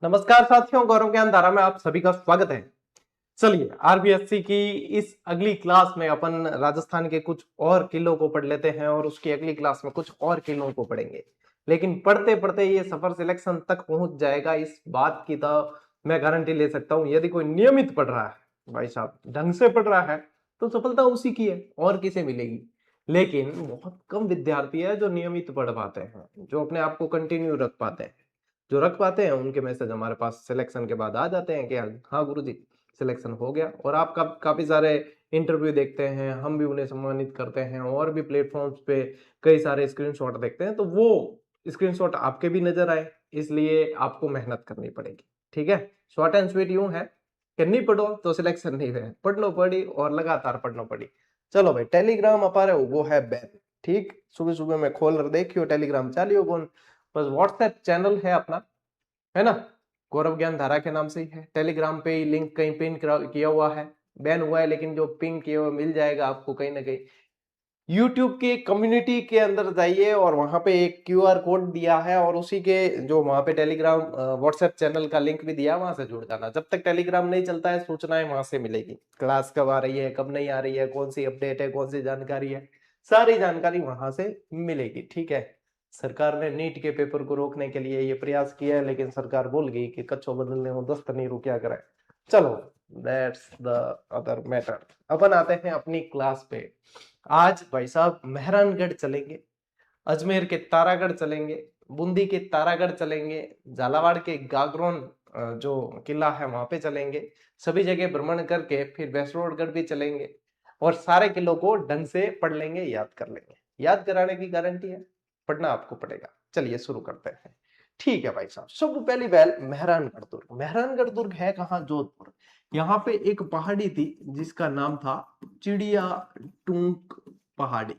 नमस्कार साथियों, गौरव ज्ञान धारा में आप सभी का स्वागत है। चलिए आरबीएससी की इस अगली क्लास में अपन राजस्थान के कुछ और किलों को पढ़ लेते हैं और उसकी अगली क्लास में कुछ और किलों को पढ़ेंगे। लेकिन पढ़ते पढ़ते ये सफर सिलेक्शन तक पहुंच जाएगा, इस बात की तो मैं गारंटी ले सकता हूं। यदि कोई नियमित पढ़ रहा है, भाई साहब ढंग से पढ़ रहा है, तो सफलता उसी की है और किसे मिलेगी। लेकिन बहुत कम विद्यार्थी है जो नियमित पढ़ पाते हैं, जो अपने आप को कंटिन्यू रख पाते हैं। जो रख पाते हैं उनके मैसेज हमारे पास सिलेक्शन के बाद आ जाते हैं कि हाँ गुरुजी सिलेक्शन हो गया। और आप काफी सारे इंटरव्यू देखते हैं, हम भी उन्हें सम्मानित करते हैं और भी प्लेटफॉर्म्स पे कई सारे स्क्रीनशॉट देखते हैं, तो वो स्क्रीनशॉट आपके भी नजर आए, इसलिए आपको मेहनत करनी पड़ेगी। ठीक है, शॉर्ट एंड स्वीट यूं है कि नहीं पढ़ो तो सिलेक्शन नहीं है, पढ़ लो पढ़ी और लगातार पढ़ना पड़ी। चलो भाई, टेलीग्राम अपा रहे हो वो है बैन। ठीक, सुबह सुबह में खोल कर देखियो टेलीग्राम चालियो कौन, बस व्हाट्सएप चैनल है अपना, है ना, गौरव ज्ञान धारा के नाम से ही है। टेलीग्राम पे ही लिंक कहीं पिन किया हुआ है, बैन हुआ है लेकिन जो पिन किया हुआ मिल जाएगा आपको कहीं ना कहीं। यूट्यूब की कम्युनिटी के अंदर जाइए और वहां पे एक क्यूआर कोड दिया है और उसी के जो वहां पे टेलीग्राम व्हाट्सएप चैनल का लिंक भी दिया है, वहां से जुड़ जाना। जब तक टेलीग्राम नहीं चलता है सूचनाएं वहां से मिलेगी, क्लास कब आ रही है कब नहीं आ रही है, कौन सी अपडेट है कौन सी जानकारी है, सारी जानकारी वहां से मिलेगी। ठीक है, सरकार ने नीट के पेपर को रोकने के लिए ये प्रयास किया है, लेकिन सरकार बोल गई कि कच्चो बदलने हो दस्त नहीं रुकिया कराए। चलो, दैट्स द अदर मैटर। अपन आते हैं अपनी क्लास पे। आज भाई साहब मेहरानगढ़ चलेंगे, अजमेर के तारागढ़ चलेंगे, बूंदी के तारागढ़ चलेंगे, झालावाड़ के गागरोन जो किला है वहां पे चलेंगे। सभी जगह भ्रमण करके फिर भैंसरोडगढ़ भी चलेंगे और सारे किलों को ढंग से पढ़ लेंगे, याद कर लेंगे। याद कराने की गारंटी है, पढ़ना आपको पड़ेगा। चलिए शुरू करते हैं। ठीक है भाई साहब, सब पहली पहल मेहरानगढ़ दुर्ग। मेहरानगढ़ दुर्ग है कहाँ? जोधपुर। यहाँ पे एक पहाड़ी थी जिसका नाम था चिड़िया टूंक पहाड़ी।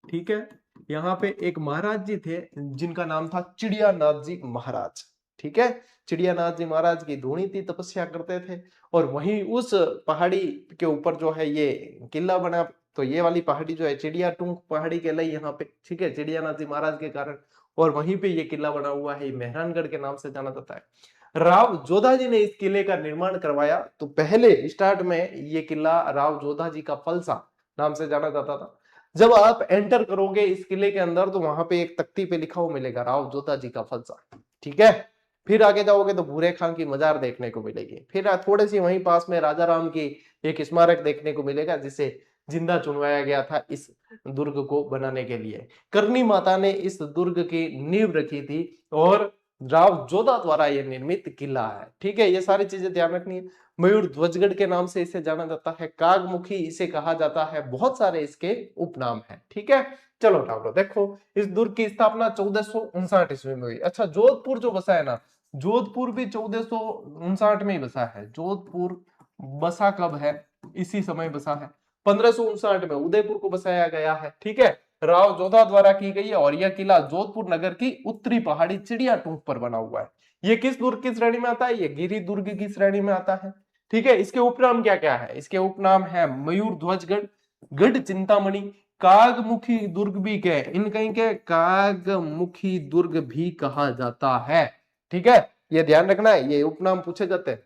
ठीक है, यहाँ पे एक महाराज जी थे जिनका नाम था चिड़ियानाथ जी महाराज। ठीक है, चिड़ियानाथ जी महाराज की धूनी थी, तपस्या करते थे और वहीं उस पहाड़ी के ऊपर जो है ये किला बना। तो ये वाली पहाड़ी जो है चिड़िया टूंक पहाड़ी कहलाई यहाँ पे। ठीक है, चिड़ियानाथ जी महाराज के कारण, और वहीं पे ये किला बना हुआ है, मेहरानगढ़ के नाम से जाना जाता है। राव जोधा जी ने इस किले का निर्माण करवाया। तो पहले स्टार्ट में ये किला राव जोधा जी का फलसा नाम से जाना जाता था। जब आप एंटर करोगे इस किले के अंदर तो वहां पे एक तख्ती पे लिखा हुआ मिलेगा राव जोधा जी का फलसा। ठीक है, फिर आगे जाओगे तो भूरे खां की मजार देखने को मिलेगी। फिर थोड़े सी वहीं पास में राजा राम की एक स्मारक देखने को मिलेगा जिसे जिंदा चुनवाया गया था इस दुर्ग को बनाने के लिए। करनी माता ने इस दुर्ग की नींव रखी थी और राव जोधा द्वारा यह निर्मित किला है। ठीक है, ये सारी चीजें ध्यान रखनी है। मयूर ध्वजगढ़ के नाम से इसे जाना जाता है, कागमुखी इसे कहा जाता है, बहुत सारे इसके उपनाम हैं। ठीक है, चलो टावरो देखो, इस दुर्ग की स्थापना 1459 ईस्वी में हुई। अच्छा, जोधपुर जो बसा है ना, जोधपुर भी 1459 में ही बसा है। जोधपुर बसा कब है? इसी समय बसा है, 1559 में उदयपुर को बसाया गया है। ठीक है, राव जोधा द्वारा की गई है और यह किला जोधपुर नगर की उत्तरी पहाड़ी चिड़िया टूंक पर बना हुआ है। ये किस दुर्ग की श्रेणी में आता है? ये गिरि दुर्ग की श्रेणी में आता है। ठीक है, इसके उपनाम क्या क्या है? इसके उपनाम है मयूर ध्वजगढ़, गढ़ चिंतामणि, कागमुखी दुर्ग भी कहे, इन कहीं के कागमुखी दुर्ग भी कहा जाता है। ठीक है, ये ध्यान रखना है, ये उपनाम पूछे जाते हैं।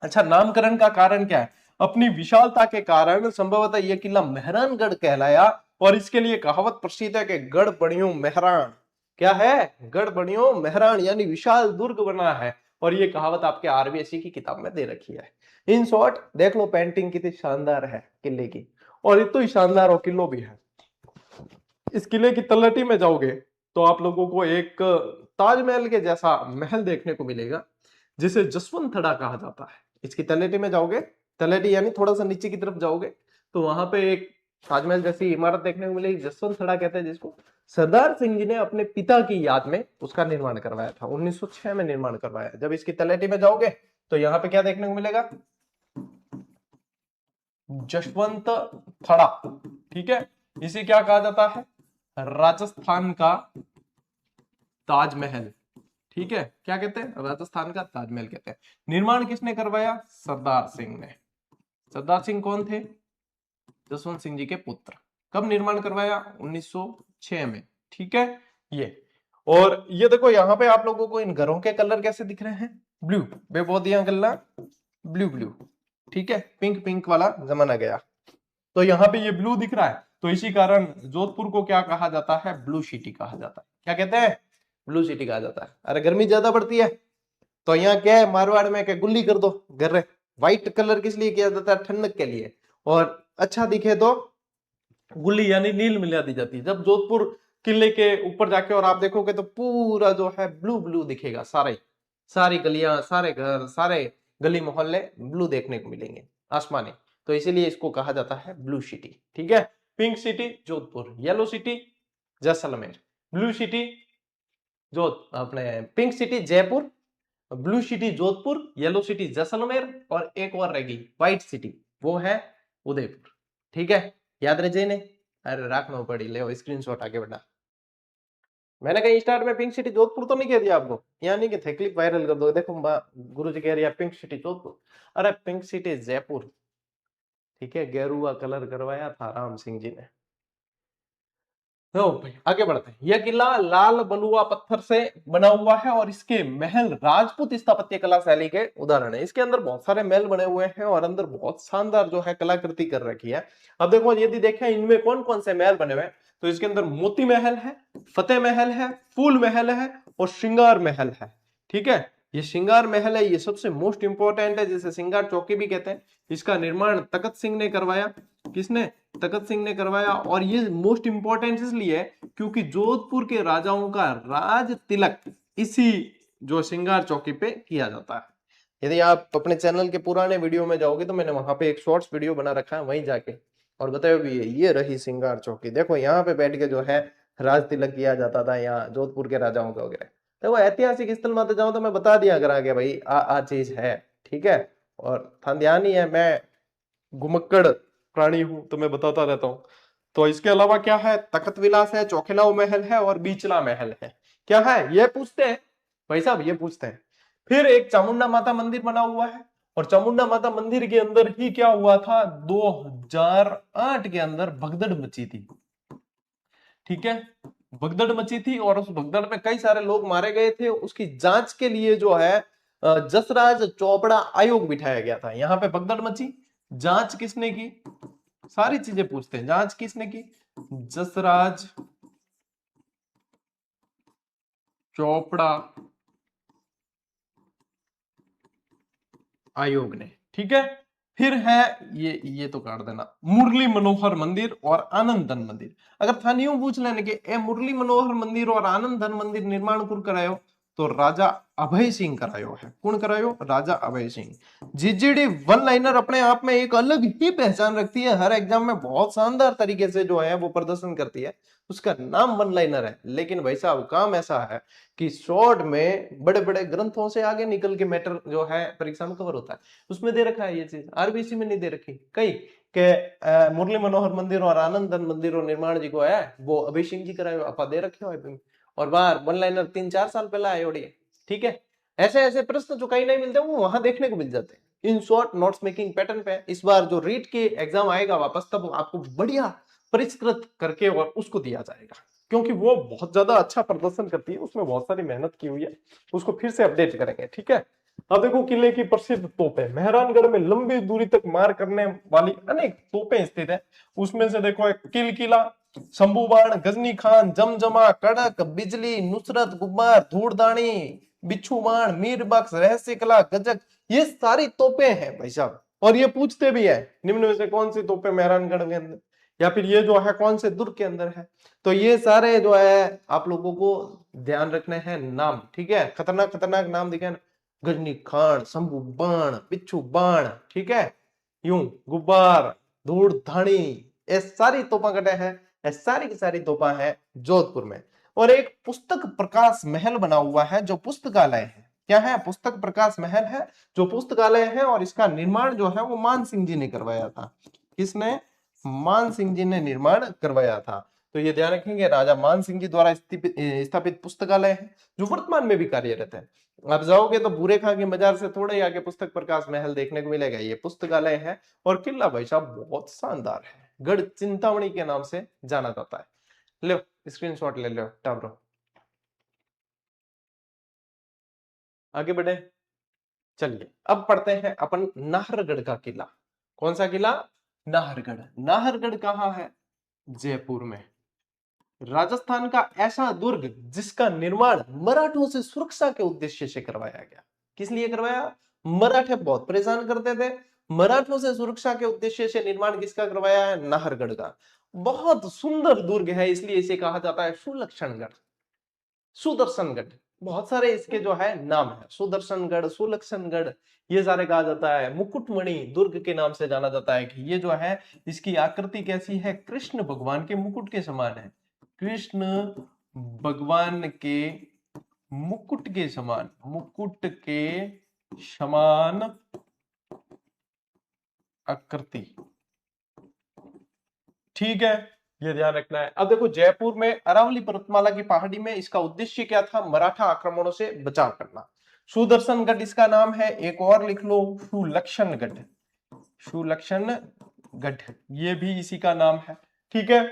अच्छा, नामकरण का कारण क्या है? अपनी विशालता के कारण संभवतः यह किला मेहरानगढ़ कहलाया और इसके लिए कहावत प्रसिद्ध है कि गढ़ बणियों मेहरान। क्या है? गढ़ बणियों मेहरान, यानी विशाल दुर्ग बना है। और ये कहावत आपके आरबीएससी की किताब में दे रखी है। इन शॉर्ट देख लो पेंटिंग कितनी शानदार है किले की, और इतना ही शानदार और किलो भी है। इस किले की तलहटी में जाओगे तो आप लोगों को एक ताजमहल के जैसा महल देखने को मिलेगा जिसे जसवंत थड़ा कहा जाता है। इसकी तलहटी में जाओगे, तलहटी यानी थोड़ा सा नीचे की तरफ जाओगे तो वहां पे एक ताजमहल जैसी इमारत देखने को मिलेगी, जसवंत थड़ा कहते हैं जिसको। सरदार सिंह जी ने अपने पिता की याद में उसका निर्माण करवाया था, 1906 में निर्माण करवाया। जब इसकी तलहटी में जाओगे तो यहाँ पे क्या देखने को मिलेगा? जसवंत थड़ा। ठीक है, इसे क्या कहा जाता है? राजस्थान का ताजमहल। ठीक है, क्या कहते हैं? राजस्थान का ताजमहल कहते हैं। निर्माण किसने करवाया? सरदार सिंह ने। सरदार सिंह कौन थे? जसवंत सिंह जी के पुत्र। कब निर्माण करवाया? 1906 में। ठीक है, ये और ये देखो यहाँ पे आप लोगों को इन घरों के कलर कैसे दिख रहे हैं? ब्लू बेबोदिया गल्ला ब्लू ब्लू, ठीक है, पिंक पिंक वाला जमाना गया। तो यहाँ पे ये ब्लू दिख रहा है, तो इसी कारण जोधपुर को क्या कहा जाता है, ब्लू सिटी कहा जाता है। क्या कहते हैं, ब्लू सिटी कहा जाता है। अरे गर्मी ज्यादा पड़ती है तो यहाँ क्या है, मारवाड़ में क्या गुल्ली कर दो घर। व्हाइट कलर किस लिए किया जाता है, ठंडक के लिए। और अच्छा दिखे तो गुल्ली यानी नील मिला दी जाती है। जब जोधपुर किले के ऊपर जाके और आप देखोगे तो पूरा जो है ब्लू ब्लू दिखेगा, सारे सारी गलियां, सारे घर, सारे गली मोहल्ले ब्लू देखने को मिलेंगे, आसमानी। तो इसीलिए इसको कहा जाता है ब्लू सिटी, ठीक है। Pink city Jodhpur, yellow city Jaisalmer, blue city जो अपने pink city Jaipur, blue city Jodhpur, yellow city Jaisalmer, और एक और रहेगी व्हाइट सिटी, वो है उदयपुर, ठीक है। याद रह जाए ने, अरे रखना पड़ी, ले स्क्रीनशॉट आगे बढ़ा। मैंने कहीं स्टार्ट में पिंक सिटी जोधपुर तो नहीं कह दिया आपको, यहाँ नहीं कि थे क्लिप वायरल कर दो, देखो गुरु जी कह रही है पिंक सिटी जोधपुर। अरे पिंक सिटी जयपुर, ठीक है, गेरुआ कलर करवाया था राम सिंह जी ने। तो भाई आगे बढ़ते हैं। यह किला लाल बलुआ पत्थर से बना हुआ है और इसके महल राजपूत स्थापत्य कला शैली के उदाहरण है। इसके अंदर बहुत सारे महल बने हुए हैं और अंदर बहुत शानदार जो है कलाकृति कर रखी है। अब देखो यदि देखें इनमें कौन कौन से महल बने हुए हैं, तो इसके अंदर मोती महल है, फतेह महल है, फूल महल है और श्रृंगार महल है, ठीक है। ये श्रृंगार महल है, ये सबसे मोस्ट इंपॉर्टेंट है, जिसे श्रृंगार चौकी भी कहते हैं। इसका निर्माण तखत सिंह ने करवाया। किसने, तखत सिंह ने करवाया। और ये मोस्ट इंपॉर्टेंट इसलिए है क्योंकि जोधपुर के राजाओं का राज तिलक इसी जो श्रृंगार चौकी पे किया जाता है। यदि आप अपने चैनल के पुराने वीडियो में जाओगे तो मैंने वहां पे एक शॉर्ट्स वीडियो बना रखा है, वहीं जाके और बताया भी है। ये रही श्रृंगार चौकी, देखो यहाँ पे बैठ के जो है राज तिलक किया जाता था यहाँ जोधपुर के राजाओं का वगैरह। तो वो ऐतिहासिक स्थल माते जाऊं तो मैं बता दिया अगर आगे भाई आ चीज है, ठीक है। और था ध्यान ही है, मैं घुमक्कड़ प्राणी हूं तो मैं बताता रहता हूँ। तो इसके अलावा क्या है, तखत विलास है, चौखिलाओ महल है और बीचला महल है। क्या है ये पूछते हैं भाई साहब, ये पूछते हैं। फिर एक चामुंडा माता मंदिर बना हुआ है और चामुंडा माता मंदिर के अंदर ही क्या हुआ था, 2008 के अंदर भगदड़ मची थी, ठीक है। भगदड़ मची थी और उस भगदड़ में कई सारे लोग मारे गए थे। उसकी जांच के लिए जो है जसराज चोपड़ा आयोग बिठाया गया था। यहाँ पे भगदड़ मची, जांच किसने की, सारी चीजें पूछते हैं, जांच किसने की, जसराज चोपड़ा आयोग ने, ठीक है। फिर है ये तो काट देना, मुरली मनोहर मंदिर और आनंद धन मंदिर। अगर था यूं पूछ लेने के ए मुरली मनोहर मंदिर और आनंद धन मंदिर निर्माण कुण करायो, तो राजा अभय सिंह करायो है। कौन करायो, राजा अभय सिंह। जीजीडी वन लाइनर अपने आप में एक अलग ही पहचान रखती है, हर एग्जाम में बहुत शानदार तरीके से जो है वो प्रदर्शन करती है। उसका नाम वन लाइनर है, लेकिन भाई साहब काम ऐसा है कि शॉर्ट में बड़े बड़े ग्रंथों से आगे निकल के मैटर जो है परीक्षा में कवर होता है। उसमें दे रखा है ये चीज, आरबीसी में नहीं दे रखी कई के मुरली मनोहर मंदिर और आनंद धन मंदिर और निर्माण जी को है वो अभय सिंह जी कराए आप दे रखे हो। और बाहर वन लाइनर 3-4 साल पहले आए ओडी, ठीक है। ऐसे ऐसे प्रश्न जो कहीं नहीं मिलते वो वहां देखने को मिल जाते हैं। In short notes making pattern पे इस बार जो रीट के एग्जाम आएगा वापस, तब आपको बढ़िया परिष्कृत करके और उसको दिया जाएगा, क्योंकि वो बहुत ज्यादा अच्छा प्रदर्शन करती है, उसमें बहुत सारी मेहनत की हुई है। उसको फिर से अपडेट करेंगे, ठीक है। अब देखो किले की प्रसिद्ध तोपें, मेहरानगढ़ में लंबी दूरी तक मार करने वाली अनेक तोपें स्थित है। उसमें से देखो एक किल किला, शंभू बाण, गजनी खान, जमजमा, कड़क, बिजली, नुसरत, गुब्बार, धूड़दानी, बिच्छू बाण, मीर बख्श, रहस्य कला, गजक, ये सारी तोपें हैं भाई साहब। और ये पूछते भी है निम्न में से कौन सी तोपें मेहरानगढ़ के अंदर, या फिर ये जो है कौन से दुर्ग के अंदर है। तो ये सारे जो है आप लोगों को ध्यान रखने हैं नाम, ठीक है। खतरनाक खतरनाक नाम दिखे ना, गजनी खान, शंभू बाण, बिच्छू बाण, ठीक है, यूं गुब्बार, धूड़ धानी, ये सारी तोपा कटे हैं, ये सारी की सारी तोपा है जोधपुर में। और एक पुस्तक प्रकाश महल बना हुआ है जो पुस्तकालय है। क्या है, पुस्तक प्रकाश महल है जो पुस्तकालय है, और इसका निर्माण जो है वो मान सिंह जी ने करवाया था। किसने, मान सिंह जी ने निर्माण करवाया था। तो ये ध्यान रखेंगे, राजा मान सिंह जी द्वारा स्थापित पुस्तकालय है जो वर्तमान में भी कार्यरत है। आप जाओगे तो भूरे खां की मजार से थोड़े ही आगे पुस्तक प्रकाश महल देखने को मिलेगा, ये पुस्तकालय है। और किला भाई साहब बहुत शानदार है, गढ़ चिंतामणि के नाम से जाना जाता है। लो स्क्रीनशॉट ले लो टाब्रो, आगे बढ़े। चलिए अब पढ़ते हैं अपन नाहरगढ़ का किला। कौन सा किला? नाहरगढ़। नाहरगढ़ कहाँ है? जयपुर में। राजस्थान का ऐसा दुर्ग जिसका निर्माण मराठों से सुरक्षा के उद्देश्य से करवाया गया। किस लिए करवाया? मराठे बहुत परेशान करते थे, मराठों से सुरक्षा के उद्देश्य से निर्माण किसका करवाया है? नाहरगढ़ का। बहुत सुंदर दुर्ग है, इसलिए इसे कहा जाता है सुलक्षणगढ़, सुदर्शनगढ़। बहुत सारे इसके जो है नाम है, सुदर्शनगढ़, सुलक्षणगढ़, ये सारे कहा जाता है। मुकुटमणि दुर्ग के नाम से जाना जाता है कि ये जो है इसकी आकृति कैसी है? कृष्ण भगवान के मुकुट के समान है। कृष्ण भगवान के मुकुट के समान, मुकुट के समान आकृति, ठीक है, ये ध्यान रखना है। अब देखो जयपुर में अरावली पर्वतमाला की पहाड़ी में इसका उद्देश्य क्या था? मराठा आक्रमणों से बचाव करना। सुदर्शनगढ़ इसका नाम है, एक और लिख लो, सुलक्षणगढ़। सुलक्षणगढ़ ये भी इसी का नाम है, ठीक है।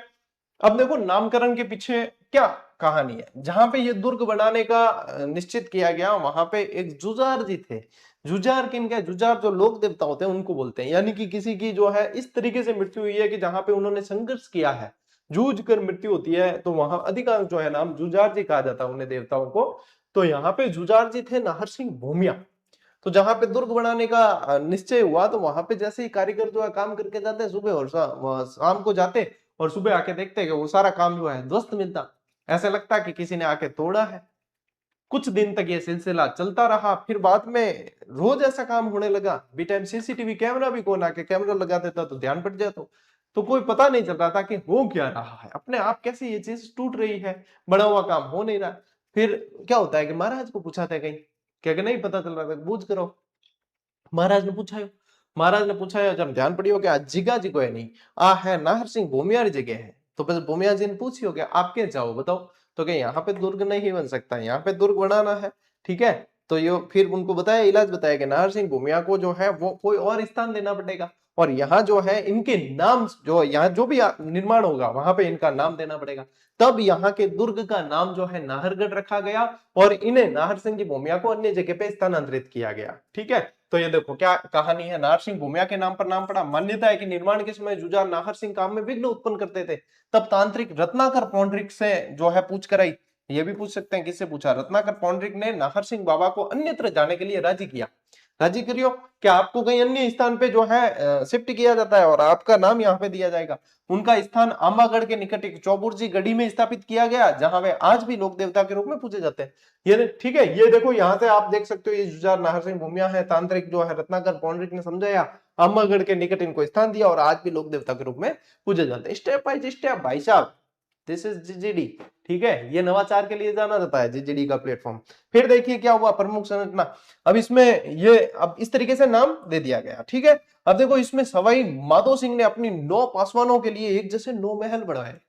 अब देखो नामकरण के पीछे क्या कहानी है। जहां पे ये दुर्ग बनाने का निश्चित किया गया, वहां पे एक जुजार जी थे। जुजार किनके? जुजार जो लोक देवता होते हैं उनको बोलते हैं, यानी कि किसी की जो है इस तरीके से मृत्यु हुई है कि जहां पे उन्होंने संघर्ष किया है, जूझ कर मृत्यु होती है, तो वहां अधिकांश जो है नाम जुजार जी कहा जाता है उन्हें देवताओं को। तो यहाँ पे जुजार जी थे नाहर सिंह भूमिया। तो जहां पे दुर्ग बनाने का निश्चय हुआ, तो वहां पे जैसे ही कारीगर जो है काम करके जाते हैं सुबह और शाम को जाते, और सुबह आके देखते हैं कि वो सारा काम जो है ध्वस्त मिलता। ऐसा लगता कि किसी ने आके तोड़ा है। कुछ दिन तक ये सिलसिला चलता रहा, फिर बाद में रोज ऐसा काम होने लगा। बी टाइम सीसीटीवी कैमरा भी कौन आके कैमरा लगा देता तो ध्यान पड़ जाता, तो कोई पता नहीं चल रहा था कि हो क्या रहा है, अपने आप कैसे ये चीज टूट रही है, बड़ा हुआ काम हो नहीं रहा। फिर क्या होता है कि महाराज को पूछा था कहीं, क्या कि नहीं पता चल रहा था, बूझ करो। महाराज ने पूछा, महाराज ने पूछा, जब ध्यान पड़ी हो, आज जिगा जी को है नहीं, आ है नाहर सिंह भूमिया जगह है। तो बस भूमिया जी ने पूछी हो, आप क्या जाओ बताओ, तो क्या यहाँ पे दुर्ग नहीं बन सकता, यहाँ पे दुर्ग बनाना है, ठीक है। तो ये फिर उनको बताया, इलाज बताया कि नाहर सिंह भूमिया को जो है वो कोई और स्थान देना पड़ेगा, और यहाँ जो है इनके नाम, जो यहाँ जो भी निर्माण होगा वहां पे इनका नाम देना पड़ेगा। तब यहाँ के दुर्ग का नाम जो है नाहरगढ़ रखा गया, और इन्हें नाहर सिंह की भूमिया को अन्य जगह पे स्थानांतरित किया गया, ठीक है। तो ये देखो क्या कहानी है, नाहर सिंह भूमिया के नाम पर नाम पड़ा। मान्यता है कि निर्माण के समय जुजार नाहर सिंह काम में विघ्न उत्पन्न करते थे। तब तांत्रिक रत्नाकर पौंडरिक से जो है पूछ कराई, ये भी पूछ सकते हैं किससे पूछा, रत्नाकर पौंडरिक ने नाहर सिंह बाबा को अन्यत्र जाने के लिए राजी किया। राजी करियो कि आपको कहीं अन्य स्थान पे जो है शिफ्ट किया जाता है और आपका नाम यहाँ पे दिया जाएगा। उनका स्थान आंबागढ़ के निकट एक चौबुर्जी गढ़ी में स्थापित किया गया, जहां वे आज भी लोक देवता के रूप में पूजे जाते हैं। ये ठीक है, ये देखो यहाँ से आप देख सकते हो, ये जुजार नाहर सिंह भूमिया है, तांत्रिक जो है रत्नाकर पौंडरिक ने समझाया, आंबागढ़ के निकट इनको स्थान दिया, और आज भी लोक देवता के रूप में पूजे जाते हैं। स्टेप बाय स्टेप भाई साहब, दिस इज जीजीडी, ठीक है। ये नवाचार के लिए जाना जाता है जीजीडी का प्लेटफॉर्म। फिर देखिए क्या हुआ, प्रमुख संरचना। अब इसमें ये अब इस तरीके से नाम दे दिया गया, ठीक है। अब देखो इसमें सवाई माधो सिंह ने अपनी 9 पासवानों के लिए एक जैसे 9 महल बढ़ाए।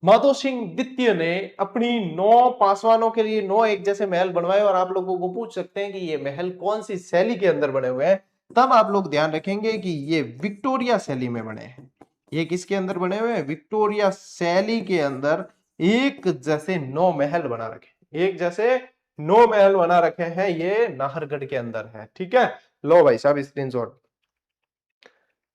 माधो सिंह द्वितीय ने अपनी 9 पासवानों के लिए 9 एक जैसे महल बनवाए, और आप लोगों को पूछ सकते हैं कि ये महल कौन सी शैली के अंदर बने हुए हैं, तब आप लोग ध्यान रखेंगे कि ये विक्टोरिया शैली में बने हैं। ये किसके अंदर बने हुए हैं? विक्टोरिया शैली के अंदर एक जैसे 9 महल बना रखे, एक जैसे 9 महल बना रखे हैं, ये नाहरगढ़ के अंदर है, ठीक है। लो भाई साहब स्क्रीनशॉट।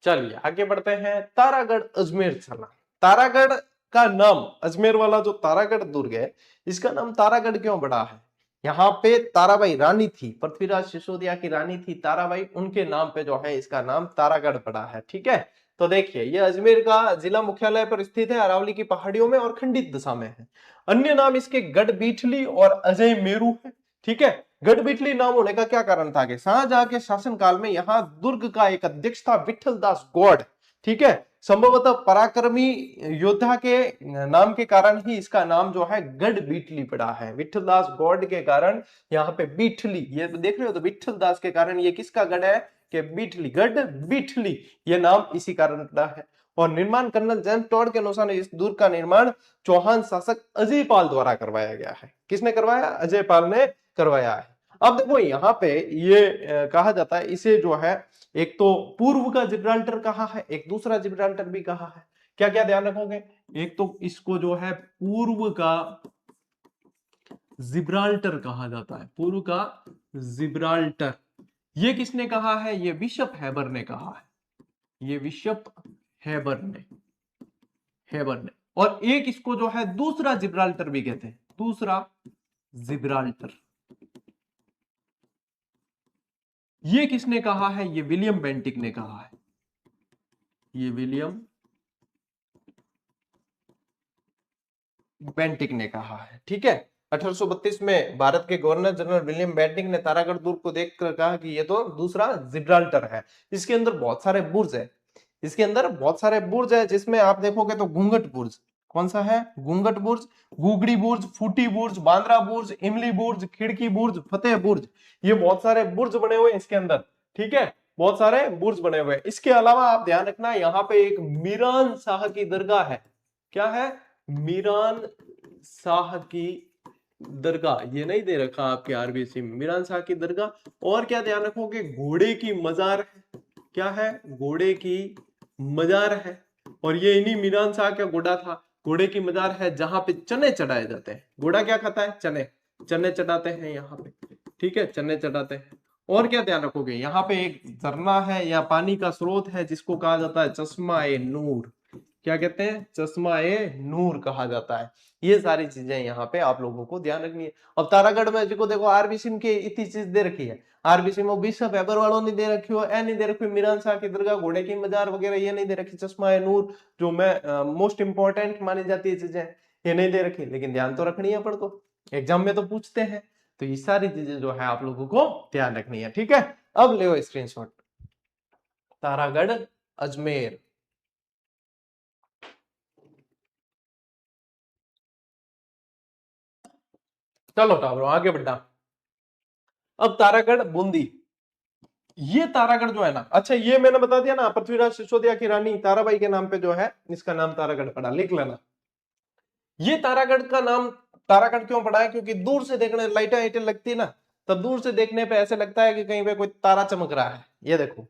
चलिए आगे बढ़ते हैं, तारागढ़ अजमेर चला। तारागढ़ का नाम, अजमेर वाला जो तारागढ़ दुर्ग है, इसका नाम तारागढ़ क्यों पड़ा है? यहाँ पे ताराबाई रानी थी, पृथ्वीराज सिसोदिया की रानी थी ताराबाई, उनके नाम पे जो है इसका नाम तारागढ़ पड़ा है, ठीक है। तो देखिए ये अजमेर का जिला मुख्यालय पर स्थित है, अरावली की पहाड़ियों में और खंडित दशा में है। अन्य नाम इसके गढ़ बीठली और अजय मेरू है, ठीक है। गढ़ बीठली नाम होने का क्या कारण था कि शाहजहां के शासनकाल में यहाँ दुर्ग का एक अध्यक्ष था विठल दास गौड़, ठीक है। संभवतः पराक्रमी योद्धा के नाम के कारण ही इसका नाम जो है गढ़ बीठली पड़ा है। विठल दास गौड़ के कारण यहाँ पे बीठली, ये देख रहे हो, तो विठल दास के कारण ये किसका गढ़ है कि बीठली, गढ़ बीठली, ये नाम इसी कारण पड़ा है। और निर्माण कर्नल जेम्स टॉड के अनुसार इस दुर्ग का निर्माण चौहान शासक अजय पाल द्वारा करवाया गया है। किसने करवाया? अजय पाल ने करवाया है। अब देखो यहाँ पे ये कहा जाता है, इसे जो है एक तो पूर्व का जिब्राल्टर कहा है, एक दूसरा जिब्राल्टर भी कहा है। क्या क्या ध्यान रखोगे? एक तो इसको जो है पूर्व का जिब्राल्टर कहा जाता है, पूर्व का जिब्राल्टर। ये किसने कहा है? ये बिशप हैबर ने कहा है। ये बिशप हैबर ने और एक इसको जो है दूसरा जिब्राल्टर भी कहते हैं, दूसरा जिब्राल्टर। ये किसने कहा है? ये विलियम बेंटिक ने कहा है। ये विलियम बेंटिक ने कहा है। ठीक है, 1832 में भारत के गवर्नर जनरल विलियम बेंटिक ने तारागढ़ दुर्ग को देखकर कहा कि ये तो दूसरा जिब्राल्टर है। इसके अंदर बहुत सारे बुर्ज है, इसके अंदर बहुत सारे बुर्ज है, जिसमें आप देखोगे तो घूंघट बुर्ज, कौन सा है? घूंघट बुर्ज, गुगड़ी बुर्ज, फूटी बुर्ज, बांद्रा बुर्ज, इमली बुर्ज, खिड़की बुर्ज, फतेह बुर्ज, ये बहुत सारे बुर्ज बने हुए हैं इसके अंदर। ठीक है, बहुत सारे बुर्ज बने हुए हैं। इसके अलावा आप ध्यान रखना, यहाँ पे एक मीरान शाह की दरगाह है। क्या है? मीरान शाह की दरगाह। ये नहीं दे रखा आपके आरबीसी में, मीरान शाह की दरगाह। और क्या ध्यान रखोगे? घोड़े की मजार है। क्या है? घोड़े की मजार है। और ये इन्हीं मीरान शाह का घोड़ा था। घोड़े की मजार है जहां पे चने चढ़ाए जाते हैं। घोड़ा क्या खाता है? चने। चने चढ़ाते हैं यहाँ पे। ठीक है, चने चढ़ाते हैं। और क्या ध्यान रखोगे? यहाँ पे एक झरना है या पानी का स्रोत है जिसको कहा जाता है चश्मा ए नूर। क्या कहते हैं? चश्मा ए नूर कहा जाता है। ये सारी चीजें यहाँ पे आप लोगों को ध्यान रखनी है। अब तारागढ़ में जो देखो आरबीसी के इतनी चीज दे रखी है, आरबीसी में बिशप हैबर वालों ने दे रखी हो, ए नहीं दे रखी, मीरान शाह की दरगाह, घोड़े की मजार वगैरह ये नहीं दे रखी, चश्मा ए नूर जो मैं मोस्ट इंपॉर्टेंट मानी जाती है चीजें, ये नहीं दे रखी, लेकिन ध्यान तो रखनी है अपन को, एग्जाम में तो पूछते हैं। तो ये सारी चीजें जो है आप लोगों को ध्यान रखनी है। ठीक है, अब ले स्क्रीनशॉट। तारागढ़ अजमेर, चलो टावरो आगे बढ़ा। अब तारागढ़ बूंदी। ये तारागढ़ जो है ना, अच्छा ये मैंने बता दिया ना, पृथ्वीराज सिसोदिया की रानी ताराबाई के नाम पे जो है इसका नाम तारागढ़ पड़ा, लिख लेना। ये तारागढ़ का नाम तारागढ़ क्यों पड़ा है? क्योंकि दूर से देखने लाइटें आइटें लगती है ना, तब दूर से देखने पे ऐसे लगता है कि कहीं पे कोई तारा चमक रहा है। ये देखो,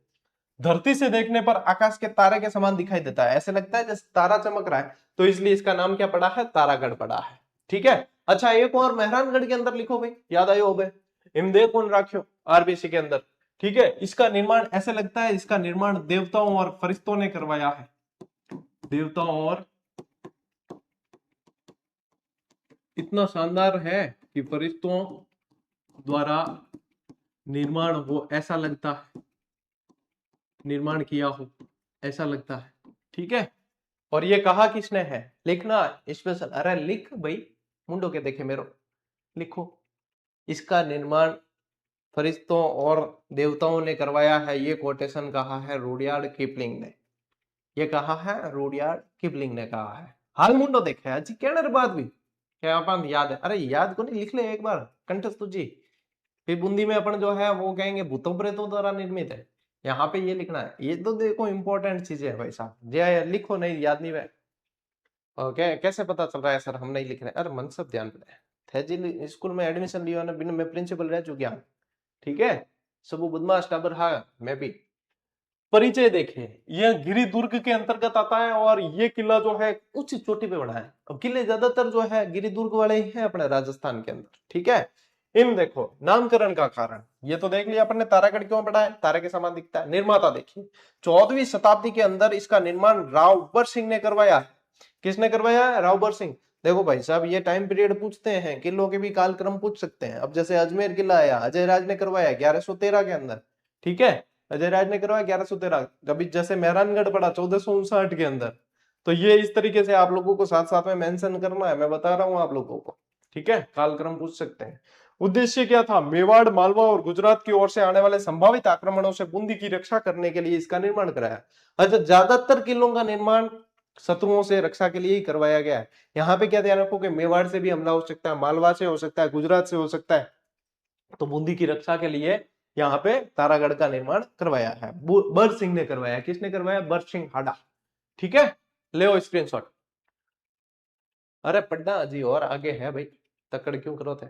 धरती से देखने पर आकाश के तारे के समान दिखाई देता है, ऐसे लगता है जैसे तारा चमक रहा है, तो इसलिए इसका नाम क्या पड़ा है? तारागढ़ पड़ा है। ठीक है, अच्छा एक और मेहरानगढ़ के अंदर लिखो भाई, याद आयो हो इमदे कौन राख्यो आरबीसी के अंदर। ठीक है, इसका निर्माण ऐसे लगता है, इसका निर्माण देवताओं और फरिश्तों ने करवाया है। देवताओं और, इतना शानदार है कि फरिश्तों द्वारा निर्माण हो ऐसा लगता है, निर्माण किया हो ऐसा लगता है। ठीक है, और ये कहा किसने है? लिखना स्पेशल, अरे लिख भाई, मुंडो के देखे मेरो, लिखो। इसका निर्माण फरिश्तों और देवताओं ने करवाया है। ये कोटेशन कहा है रुडयार्ड किपलिंग ने। ये कहा है रुडयार्ड किपलिंग ने कहा है। हाल मुंडो देखे अजी कहने बात भी क्या अपन याद है? अरे याद को नहीं, लिख ले एक बार कंठस्थ जी। फिर बूंदी में अपन जो है वो कहेंगे भूतों प्रेतों द्वारा निर्मित है। यहाँ पे ये लिखना है। ये तो देखो इंपॉर्टेंट चीजें है भाई साहब, जय लिखो, नहीं याद नहीं है। ओके, कैसे पता चल रहा है सर हम नहीं लिख रहे? अरे मन सब ध्यान पे थे जी, स्कूल में एडमिशन लिया ना, बिना मैं प्रिंसिपल रह चुका। ठीक है, सब बदमाश टाबर, हाँ मैं भी। परिचय देखें, यह गिरि दुर्ग के अंतर्गत आता है और ये किला जो है उच्च चोटी पे बना है। अब किले ज्यादातर जो है गिरि दुर्ग वाले ही हैं अपने राजस्थान के अंदर। ठीक है, इन देखो नामकरण का कारण, ये तो देख लिया अपन ने, तारागढ़ क्यों पड़ा है? तारे के समान दिखता है। निर्माता देखिए, 14वीं शताब्दी के अंदर इसका निर्माण रावबर सिंह ने करवाया है। किसने करवाया है? रावबर सिंह। देखो भाई साहब, ये टाइम पीरियड पूछते हैं, किलों के भी कालक्रम पूछ सकते हैं। अब जैसे अजमेर किला आया, अजय राज ने करवाया 1113 के अंदर। ठीक है, अजय राज ने करवाया 1113। कभी जैसे मेहरानगढ़ पड़ा 1459 के अंदर। तो ये इस तरीके से आप लोगों को साथ साथ में मेंशन करना है, मैं बता रहा हूं आप लोगों को। ठीक है, कालक्रम पूछ सकते हैं। उद्देश्य क्या था? मेवाड़, मालवा और गुजरात की ओर से आने वाले संभावित आक्रमणों से बूंदी की रक्षा करने के लिए इसका निर्माण कराया। अच्छा, ज्यादातर किलों का निर्माण शत्रुओं से रक्षा के लिए ही करवाया गया है। यहाँ पे क्या ध्यान रखो कि मेवाड़ से भी हमला हो सकता है, मालवा से हो सकता है, गुजरात से हो सकता है। तो बूंदी की रक्षा के लिए यहाँ पे तारागढ़ का निर्माण करवाया है। बर सिंह ने करवाया। किसने करवाया? बर सिंह हाडा। ठीक है, ले स्क्रीनशॉट। अरे पढ़ना जी और आगे है भाई, तकड़ क्यों करो थे?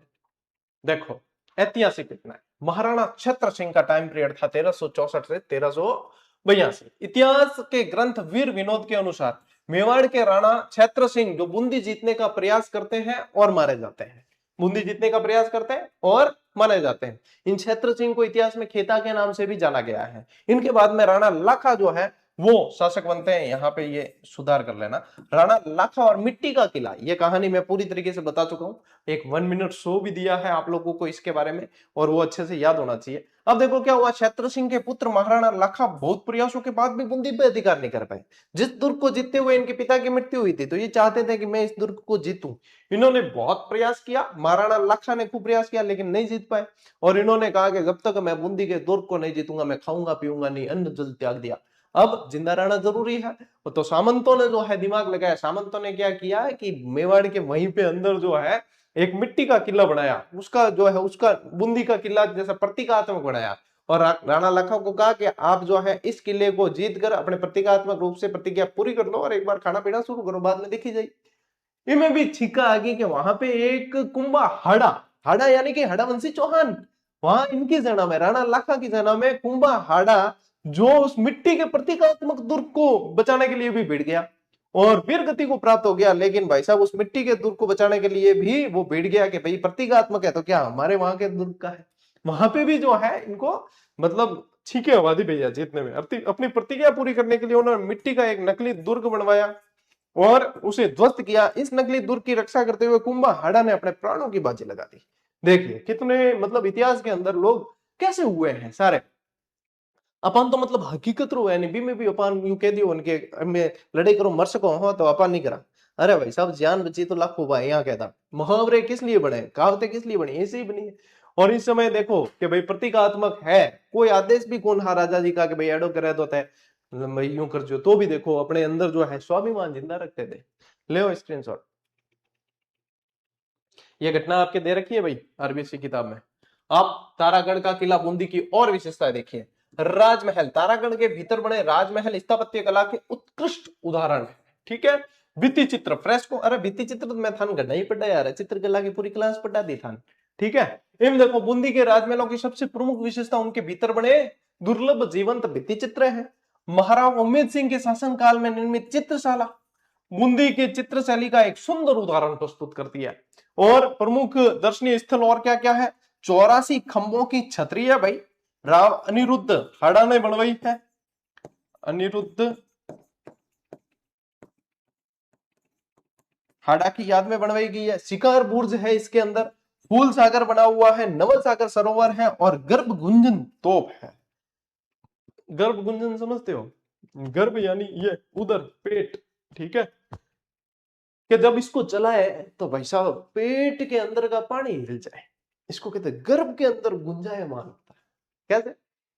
देखो ऐतिहासिक इतना है, महाराणा छत्र सिंह का टाइम पीरियड था 1364 से 1382। इतिहास के ग्रंथ वीर विनोद के अनुसार मेवाड़ के राणा छत्र सिंह जो बूंदी जीतने का प्रयास करते हैं और मारे जाते हैं। बूंदी जीतने का प्रयास करते हैं और माने जाते हैं। इन क्षेत्र सिंह को इतिहास में खेता के नाम से भी जाना गया है। इनके बाद में राणा लाखा जो है वो शासक बनते हैं। यहाँ पे ये सुधार कर लेना, राणा लाखा और मिट्टी का किला, ये कहानी मैं पूरी तरीके से बता चुका हूं। एक 1 मिनट शो भी दिया है आप लोगों को इसके बारे में, और वो अच्छे से याद होना चाहिए। अब देखो क्या हुआ, क्षेत्र सिंह के पुत्र महाराणा लाखा बहुत प्रयासों के बाद भी बूंदी पे अधिकार नहीं कर पाए। जिस दुर्ग को जीतते हुए इनके पिता की मृत्यु हुई थी, तो ये चाहते थे कि मैं इस दुर्ग को जीतूं। इन्होंने बहुत प्रयास किया, महाराणा लाखा ने खूब प्रयास किया, लेकिन नहीं जीत पाए। और इन्होंने कहा कि जब तक मैं बूंदी के दुर्ग को नहीं जीतूंगा, मैं खाऊंगा पीऊंगा नहीं, अन्न जल त्याग दिया। अब जिंदा रहना जरूरी है, तो सामंतों ने जो है दिमाग लगाया। सामंतों ने क्या किया कि मेवाड़ के वहीं पे अंदर जो है एक मिट्टी का किला बनाया, उसका जो है उसका बूंदी का किला जैसा प्रतीकात्मक बनाया। और राणा लाखा को कहा कि आप जो है इस किले को जीत कर अपने प्रतीकात्मक रूप से प्रतिज्ञा पूरी कर लो और एक बार खाना पीना शुरू करो, बाद में देखी जाए। इनमें भी छिक्का आ गई कि वहां पे एक कुंभा हाड़ा, हाड़ा यानी कि हाड़ावंशी चौहान, वहां इनकी सेना में, राणा लाखा की सेना में कुंभा हाड़ा, जो उस मिट्टी के प्रतीकात्मक दुर्ग को बचाने के लिए भी भिड़ गया और वीर गति को प्राप्त हो गया। लेकिन भाई साहब उस मिट्टी के दुर्ग को बचाने के लिए भी वो भिड़ गया कि भाई प्रतीकात्मक है तो क्या हमारे वहां के दुर्ग का है। वहां पे भी जो है इनको मतलब छीके हवा दी भैया जीतने में। अपनी प्रतिज्ञा पूरी करने के लिए उन्होंने मिट्टी का एक नकली दुर्ग बनवाया और उसे ध्वस्त किया। इस नकली दुर्ग की रक्षा करते हुए कुंभा हाड़ा ने अपने प्राणों की बाजी लगा दी। देखिए कितने मतलब इतिहास के अंदर लोग कैसे हुए हैं सारे। अपन तो मतलब हकीकत रो है नहीं में भी अपन यू कह दियो उनके में लड़ाई करो मर सको हो तो अपन नहीं करा। अरे भाई साहब जान बची तो लाखों भाई, यहाँ कहता मुहावरे किस लिए बने, कहावतें किस लिए बनी, ऐसे ही बनी है। और इस समय देखो कि भाई प्रतीकात्मक है, कोई आदेश भी कौन हा राजा जी का कि भाई एडो करे तो तय यूं कर जो, तो भी देखो अपने अंदर जो है स्वाभिमान जिंदा रखते थे। ले स्क्रीनशॉट, ये घटना आपके दे रखी है भाई आरबीएससी किताब में। आप तारागढ़ का किला बूंदी की और विशेषताएं देखिए। राजमहल, तारागढ़ के भीतर बने राजमहल स्थापत्य कला के उत्कृष्ट उदाहरण है। ठीक है, भित्ति चित्र फ्रेस्को, अरे भित्ति चित्र तो मैं थान गढ़ा ही पढ़ा यार, चित्रकला की पूरी क्लास पढ़ा दी थान। ठीक है, इन देखो बूंदी के राजमहलों की सबसे प्रमुख विशेषता उनके भीतर बने दुर्लभ जीवंत भित्ति चित्र है। महाराणा उम्मेद सिंह के शासनकाल में निर्मित चित्रशाला बूंदी के चित्र शैली का एक सुंदर उदाहरण प्रस्तुत करती है। और प्रमुख दर्शनीय स्थल और क्या क्या है, 84 खंभों की छतरी है भाई, राव अनिरुद्ध हाड़ा ने बनवाई है। अनिरुद्ध हाड़ा की याद में बनवाई गई है। शिकार बुर्ज है इसके अंदर, फूल सागर बना हुआ है, नवल सागर सरोवर है और गर्भ गुंजन तोप है। गर्भ गुंजन समझते हो, गर्भ यानी ये उधर पेट। ठीक है, कि जब इसको चलाए तो भाई साहब पेट के अंदर का पानी हिल जाए, इसको कहते हैं गर्भ के अंदर गुंजायमान होता है। कैसे,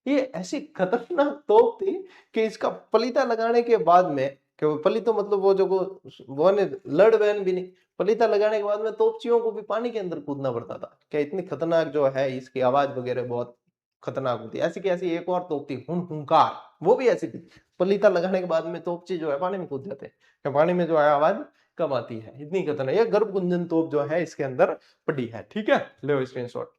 ये ऐसी खतरनाक तोप थी कि इसका पलीता लगाने के बाद में, कि पलीतो मतलब वो जो वो ने लड़ बहन भी नहीं, पलीता लगाने के बाद में तोपचियों को भी पानी के अंदर कूदना पड़ता था। क्या इतनी खतरनाक जो है, इसकी आवाज वगैरह बहुत खतरनाक होती है। ऐसी की ऐसी एक और तोप थी हुंकार, वो भी ऐसी थी, पलीता लगाने के बाद में तोपची जो है पानी में कूद जाते हैं, पानी में जो है आवाज कम आती है, इतनी खतरनाक। ये गर्भ गुंजन तोप जो है इसके अंदर पड़ी है। ठीक है, ले स्क्रीनशॉट।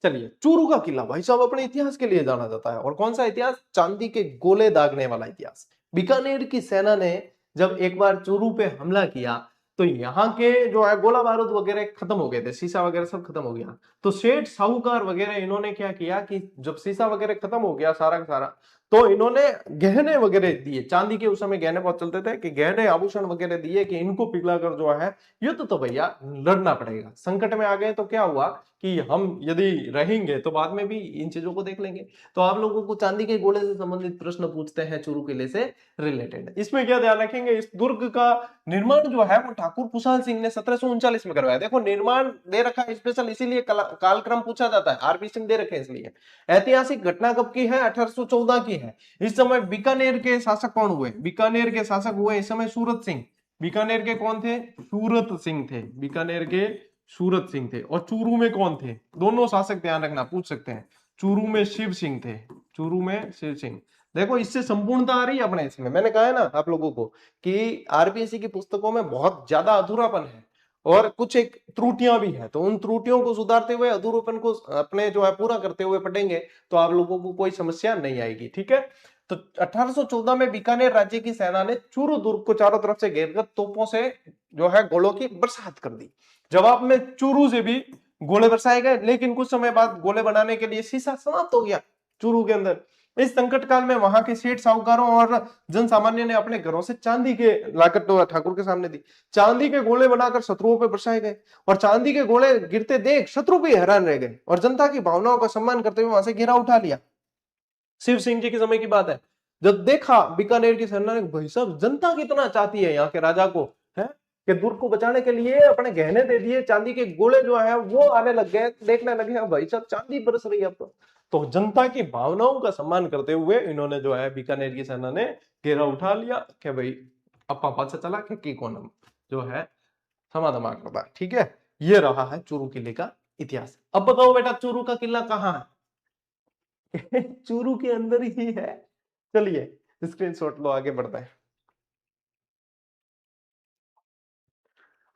चलिए, चूरू का किला भाई साहब अपने इतिहास के लिए जाना जाता है। और कौन सा इतिहास, चांदी के गोले दागने वाला इतिहास। बीकानेर की सेना ने जब एक बार चूरू पे हमला किया तो यहाँ के जो है गोला बारूद वगैरह खत्म हो गए थे, शीशा वगैरह सब खत्म हो गया। तो सेठ साहूकार वगैरह इन्होंने क्या किया कि जब शीशा वगैरह खत्म हो गया सारा का सारा, तो इन्होंने गहने वगैरह दिए, चांदी के उस समय गहने बहुत चलते थे, कि गहने आभूषण वगैरह दिए कि इनको पिघलाकर जो है युद्ध तो भैया लड़ना पड़ेगा। संकट में आ गए तो क्या हुआ कि हम यदि रहेंगे तो बाद में भी इन चीजों को देख लेंगे। तो आप लोगों को चांदी के गोले से संबंधित प्रश्न पूछते हैं चूरू किले से रिलेटेड। इसमें क्या ध्यान रखेंगे, इस दुर्ग का निर्माण जो है वो ठाकुर कुशाल सिंह ने 1739 में करवाया। देखो निर्माण दे रखा है स्पेशल, इसीलिए कालक्रम पूछा जाता है, आरबी सिंह दे रखे हैं इसलिए। ऐतिहासिक घटना कब की है, 1814 की है। इस समय बीकानेर के शासक कौन हुए, बीकानेर के शासक हुए इस समय सूरत सिंह। बीकानेर के कौन थे, सूरत सिंह थे, बीकानेर के सूरत सिंह थे। और चूरू में कौन थे, दोनों शासक ध्यान रखना पूछ सकते हैं। चूरू में शिव सिंह थे, चूरू में शिव सिंह। देखो इससे संपूर्णता आ रही है अपने इसमें, मैंने कहा है ना आप लोगों को कि आरपीएससी की पुस्तकों में बहुत ज्यादा अधूरापन है और कुछ एक त्रुटियां भी है। तो उन त्रुटियों को सुधारते हुए, अधूरापन को अपने जो है पूरा करते हुए पढ़ेंगे तो आप लोगों को कोई समस्या नहीं आएगी। ठीक है, तो 1814 में बीकानेर राज्य की सेना ने चूरू दुर्ग को चारों तरफ से घेरकर तोपों से जो है गोलों की बरसात कर दी। जवाब में चूरू से भी गोले बरसाए गए, लेकिन कुछ समय बाद गोले बनाने के लिए सीसा समाप्त हो गया चूरू के अंदर। इस संकट काल में वहां के सेठ साहूकारों और जन सामान्य ने अपने घरों से चांदी के लाकर तो ठाकुर के सामने दी। चांदी के गोले बनाकर शत्रुओं पर बरसाए गए और चांदी के गोले गिरते देख शत्रु भी हैरान रह गए और जनता की भावनाओं का सम्मान करते हुए वहां से घेरा उठा लिया। शिव सिंह जी के समय की बात है, जब देखा बीकानेर की सेना ने, भाई साहब जनता कितना चाहती है यहाँ के राजा को, है कि दुर्ग को बचाने के लिए अपने गहने दे दिए, चांदी के गोले जो है वो आने लग गए, देखने लगे भाई साहब चांदी बरस रही है अब तो जनता की भावनाओं का सम्मान करते हुए इन्होंने जो है बीकानेर की सेना ने घेरा उठा लिया कि भाई अपा पाछा चला कि कौन जो है समाधमा करता। ठीक है, ये रहा है चूरू किले का इतिहास। अब बताओ बेटा चूरू का किला कहाँ है? चूरू के अंदर ही है। चलिए स्क्रीनशॉट लो, आगे बढ़ते हैं।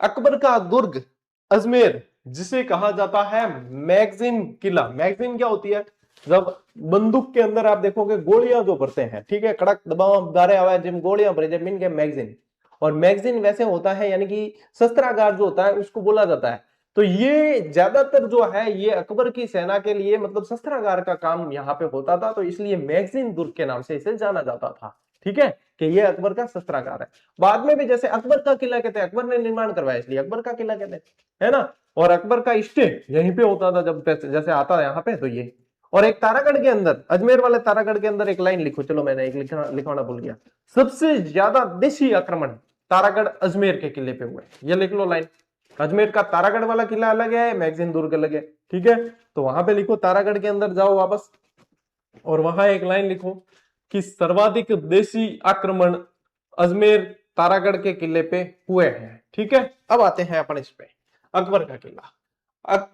अकबर का दुर्ग अजमेर, जिसे कहा जाता है मैगजीन किला। मैगजीन क्या होती है? जब बंदूक के अंदर आप देखोगे गोलियां जो भरते हैं, ठीक है, कड़क दबाव गारे आवाज जिम गोलियां भरे जमीन के मैगजीन। और मैगजीन वैसे होता है यानी कि शस्त्रागार जो होता है उसको बोला जाता है। तो ये ज्यादातर जो है ये अकबर की सेना के लिए मतलब शस्त्रागार का काम यहाँ पे होता था, तो इसलिए मैगजीन दुर्ग के नाम से इसे जाना जाता था। ठीक है, कि ये अकबर का शस्त्रागार है। बाद में भी जैसे अकबर का किला कहते हैं, अकबर ने निर्माण करवाया इसलिए अकबर का किला कहते हैं, है ना। और अकबर का स्टे यहीं पे होता था, जब जैसे आता है यहाँ पे तो ये। और एक तारागढ़ के अंदर, अजमेर वाले तारागढ़ के अंदर एक लाइन लिखो, चलो मैंने एक लिखवाना भूल गया, सबसे ज्यादा देशी आक्रमण तारागढ़ अजमेर के किले पे हुए। ये लिख लो लाइन, अजमेर का तारागढ़ वाला किला अलग है, मैगजीन दुर्ग अलग है। ठीक है, तो वहां पे लिखो तारागढ़ के अंदर जाओ वापस और वहां एक लाइन लिखो कि सर्वाधिक देशी आक्रमण अजमेर तारागढ़ के किले पे हुए हैं। ठीक है, अब आते हैं अपन इस पे अकबर का किला।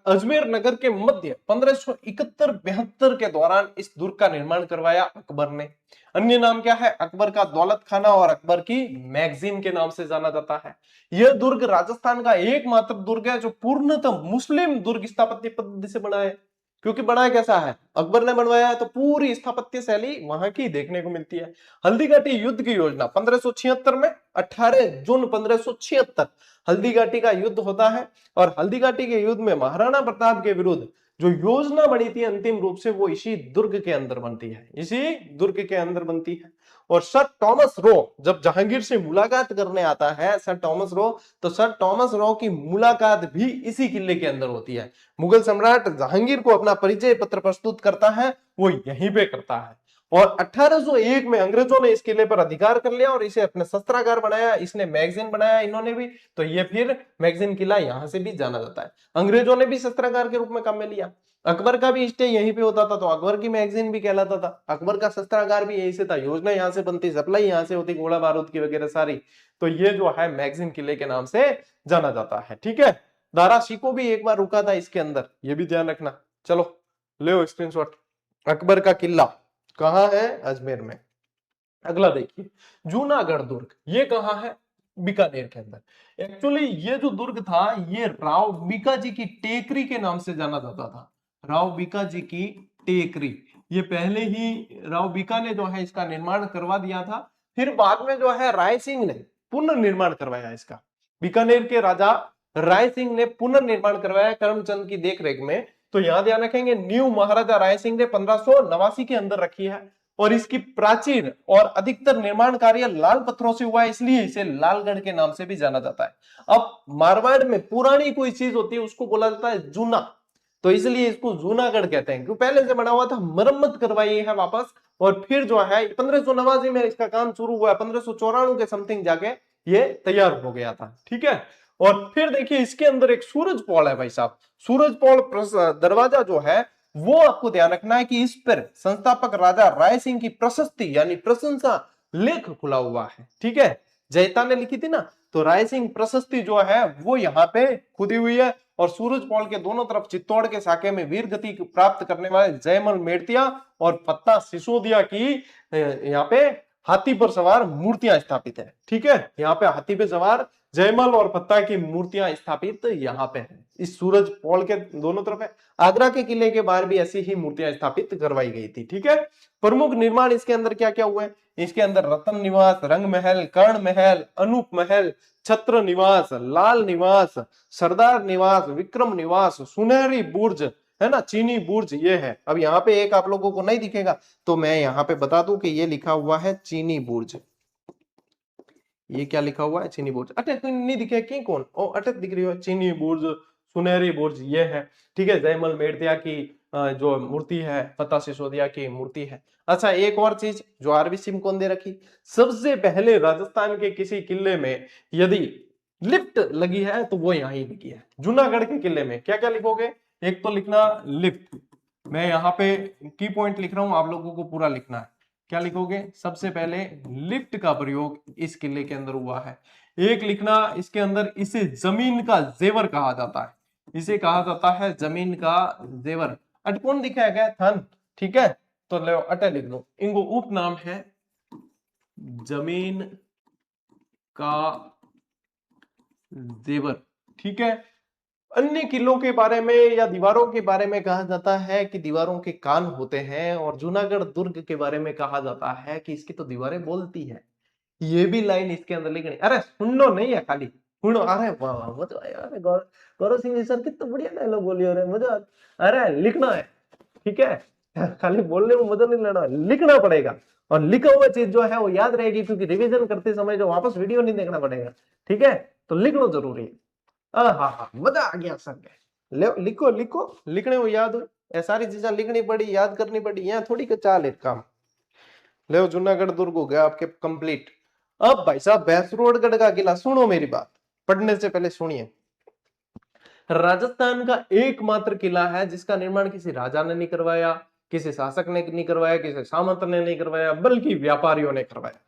अजमेर नगर के मध्य 1571-72 के दौरान इस दुर्ग का निर्माण करवाया अकबर ने। अन्य नाम क्या है? अकबर का दौलत खाना और अकबर की मैगजीन के नाम से जाना जाता है। यह दुर्ग राजस्थान का एकमात्र दुर्ग है जो पूर्णतः मुस्लिम दुर्ग स्थापत्य पद्धति से बना है। क्योंकि बनाया कैसा है? अकबर ने बनवाया है, तो पूरी स्थापत्य शैली वहां की देखने को मिलती है। हल्दीघाटी युद्ध की योजना 1576 में 18 जून 1576 हल्दीघाटी का युद्ध होता है और हल्दीघाटी के युद्ध में महाराणा प्रताप के विरुद्ध जो योजना बनी थी अंतिम रूप से वो इसी दुर्ग के अंदर बनती है, इसी दुर्ग के अंदर बनती है। और सर टॉमस रो जब जहांगीर से मुलाकात करने आता है, सर टॉमस रो, तो सर टॉमस रो की मुलाकात भी इसी किले के अंदर होती है। मुगल सम्राट जहांगीर को अपना परिचय पत्र प्रस्तुत करता है वो यहीं पे करता है। और 1801 में अंग्रेजों ने इस किले पर अधिकार कर लिया और इसे अपने शस्त्रागार बनाया, इसने मैगजीन बनाया इन्होंने भी, तो ये फिर मैगजीन किला यहां से भी जाना जाता है। अंग्रेजों ने भी शस्त्रागार के रूप में काम में लिया। अकबर का भी स्टे यहीं पे होता था तो अकबर की मैगजीन भी कहलाता था। अकबर का शस्त्रागार भी यहीं से था, योजना यहां से बनती, सप्लाई यहां से होती, गोला बारूद की वगैरह सारी। तो ये जो है मैगजीन किले के नाम से जाना जाता है। ठीक है, दारा शिकोह भी एक बार रुका था इसके अंदर, ये भी ध्यान रखना। चलो ले स्क्रीनशॉट। अकबर का किला कहाँ है? अजमेर में। अगला देखिए जूनागढ़ दुर्ग, ये कहाँ है? बीकानेर के अंदर। एक्चुअली ये जो दुर्ग था ये राव बीकाजी की टेकरी के नाम से जाना जाता था। राव बीकाजी की टेकरी, ये पहले ही राव बीका ने जो है इसका निर्माण करवा दिया था, फिर बाद में जो है राय सिंह ने पुनर्निर्माण करवाया इसका। बीकानेर के राजा राय सिंह ने पुनर्निर्माण करवाया करमचंद की देखरेख में। तो यहां ध्यान रखेंगे न्यू महाराजा राय सिंह ने 1589 के अंदर रखी है और इसकी प्राचीन और अधिकतर निर्माण कार्य लाल पत्थरों से हुआ है, इसलिए इसे लालगढ़ के नाम से भी जाना जाता है। अब मारवाड़ में पुरानी कोई चीज होती है उसको बोला जाता है जूना, तो इसलिए इसको जूनागढ़ कहते हैं, क्योंकि पहले से बना हुआ था, मरम्मत करवाई है वापस और फिर जो है 1589 में इसका काम शुरू हुआ, 1594 के समथिंग जाके ये तैयार हो गया था। ठीक है, और फिर देखिए इसके अंदर एक सूरज पॉल है भाई साहब। सूरज पॉल दरवाजा जो है वो आपको ध्यान रखना है कि इस पर संस्थापक राजा राय सिंह की प्रशस्ति यानी प्रशंसा लेख खुला हुआ है। ठीक है, जयता ने लिखी थी ना, तो राय सिंह प्रशस्ति जो है वो यहाँ पे खुदी हुई है। और सूरज पॉल के दोनों तरफ चित्तौड़ के साके में वीर गति प्राप्त करने वाले जयमल मेड़तिया और पत्ता सिसोदिया की यहाँ पे हाथी पर सवार मूर्तियां स्थापित है। ठीक है, यहाँ पे हाथी पे सवार जयमल और फत्ता की मूर्तियां स्थापित यहाँ पे है, इस सूरज पोल के दोनों तरफ है। आगरा के किले के बाहर भी ऐसी ही मूर्तियां स्थापित करवाई गई थी। ठीक है, प्रमुख निर्माण इसके अंदर क्या क्या हुआ है? इसके अंदर रतन निवास, रंग महल, कर्ण महल, अनूप महल, छत्र निवास, लाल निवास, सरदार निवास, विक्रम निवास, सुनहरी बुर्ज, है ना, चीनी बुर्ज, ये है। अब यहाँ पे एक आप लोगों को नहीं दिखेगा तो मैं यहाँ पे बता दूं कि ये लिखा हुआ है चीनी बुर्ज। ये क्या लिखा हुआ है? चीनी बुर्ज। अटक नहीं दिखे कि कौन? ओ अटक दिख रही है, चीनी बुर्ज, सुनहरी बुर्ज, ये है। ठीक है, जयमल मेड़तिया की जो मूर्ति है, फत्ता सिसोदिया की मूर्ति है। अच्छा, एक और चीज जो आरबीसी कौन दे रखी, सबसे पहले राजस्थान के किसी किले में यदि लिफ्ट लगी है तो वो यहीं लगी है, जूनागढ़ के किले में। क्या क्या लिखोगे? एक तो लिखना लिफ्ट, मैं यहाँ पे की पॉइंट लिख रहा हूं, आप लोगों को पूरा लिखना है। क्या लिखोगे? सबसे पहले लिफ्ट का प्रयोग इस किले के अंदर हुआ है। एक लिखना इसके अंदर, इसे जमीन का जेवर कहा जाता है, इसे कहा जाता है जमीन का जेवर। अट कौन दिखाया गया? थन। ठीक है, तो लो अटे लिख लो, इनको उपनाम है जमीन का जेवर। ठीक है, अन्य किलों के बारे में या दीवारों के बारे में कहा जाता है कि दीवारों के कान होते हैं, और जूनागढ़ दुर्ग के बारे में कहा जाता है कि इसकी तो दीवारें बोलती है। ये भी लाइन इसके अंदर लिखनी। अरे सुननो नहीं है, खाली सुनो। अरे वाह वाह, मजा आया। अरे गौरव सिंह सर कितना बढ़िया डायलॉग बोली, अरे मजा। अरे लिखना है, ठीक है, खाली बोलने में मजा नहीं लेना, लिखना पड़ेगा। और लिखा हुआ चीज जो है वो याद रहेगी, क्योंकि रिवीजन करते समय जो वापस वीडियो नहीं देखना पड़ेगा। ठीक है, तो लिखना जरूरी है। हाँ हाँ, मजा आ गया सर के। ले लिखो लिखो, लिखने को याद हो, ये सारी चीजें लिखनी पड़ी, याद करनी पड़ी, यहाँ थोड़ी का चाल है काम। ले जूनागढ़ दुर्ग हो गया आपके कंप्लीट। अब भाई साहब भैंसरोडगढ़ का किला, सुनो मेरी बात, पढ़ने से पहले सुनिए। राजस्थान का एकमात्र किला है जिसका निर्माण किसी राजा ने नहीं करवाया, किसी शासक ने नहीं करवाया, किसी सामंत ने नहीं करवाया, बल्कि व्यापारियों ने करवाया।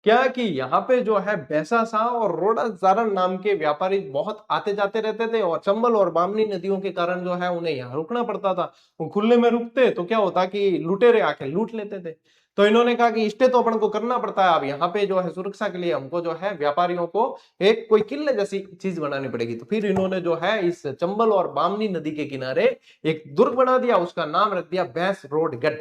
क्या कि यहाँ पे जो है बैसा शाह और रोड़ा जारण नाम के व्यापारी बहुत आते जाते रहते थे, और चंबल और बामनी नदियों के कारण जो है उन्हें यहाँ रुकना पड़ता था। वो खुले में रुकते तो क्या होता कि लुटेरे आके लूट लेते थे। तो इन्होंने कहा कि इष्टे तो अपन को करना पड़ता है, अब यहाँ पे जो है सुरक्षा के लिए हमको जो है व्यापारियों को एक कोई किले जैसी चीज बनानी पड़ेगी। तो फिर इन्होंने जो है इस चंबल और बामनी नदी के किनारे एक दुर्ग बना दिया, उसका नाम रख दिया भैंसरोडगढ़।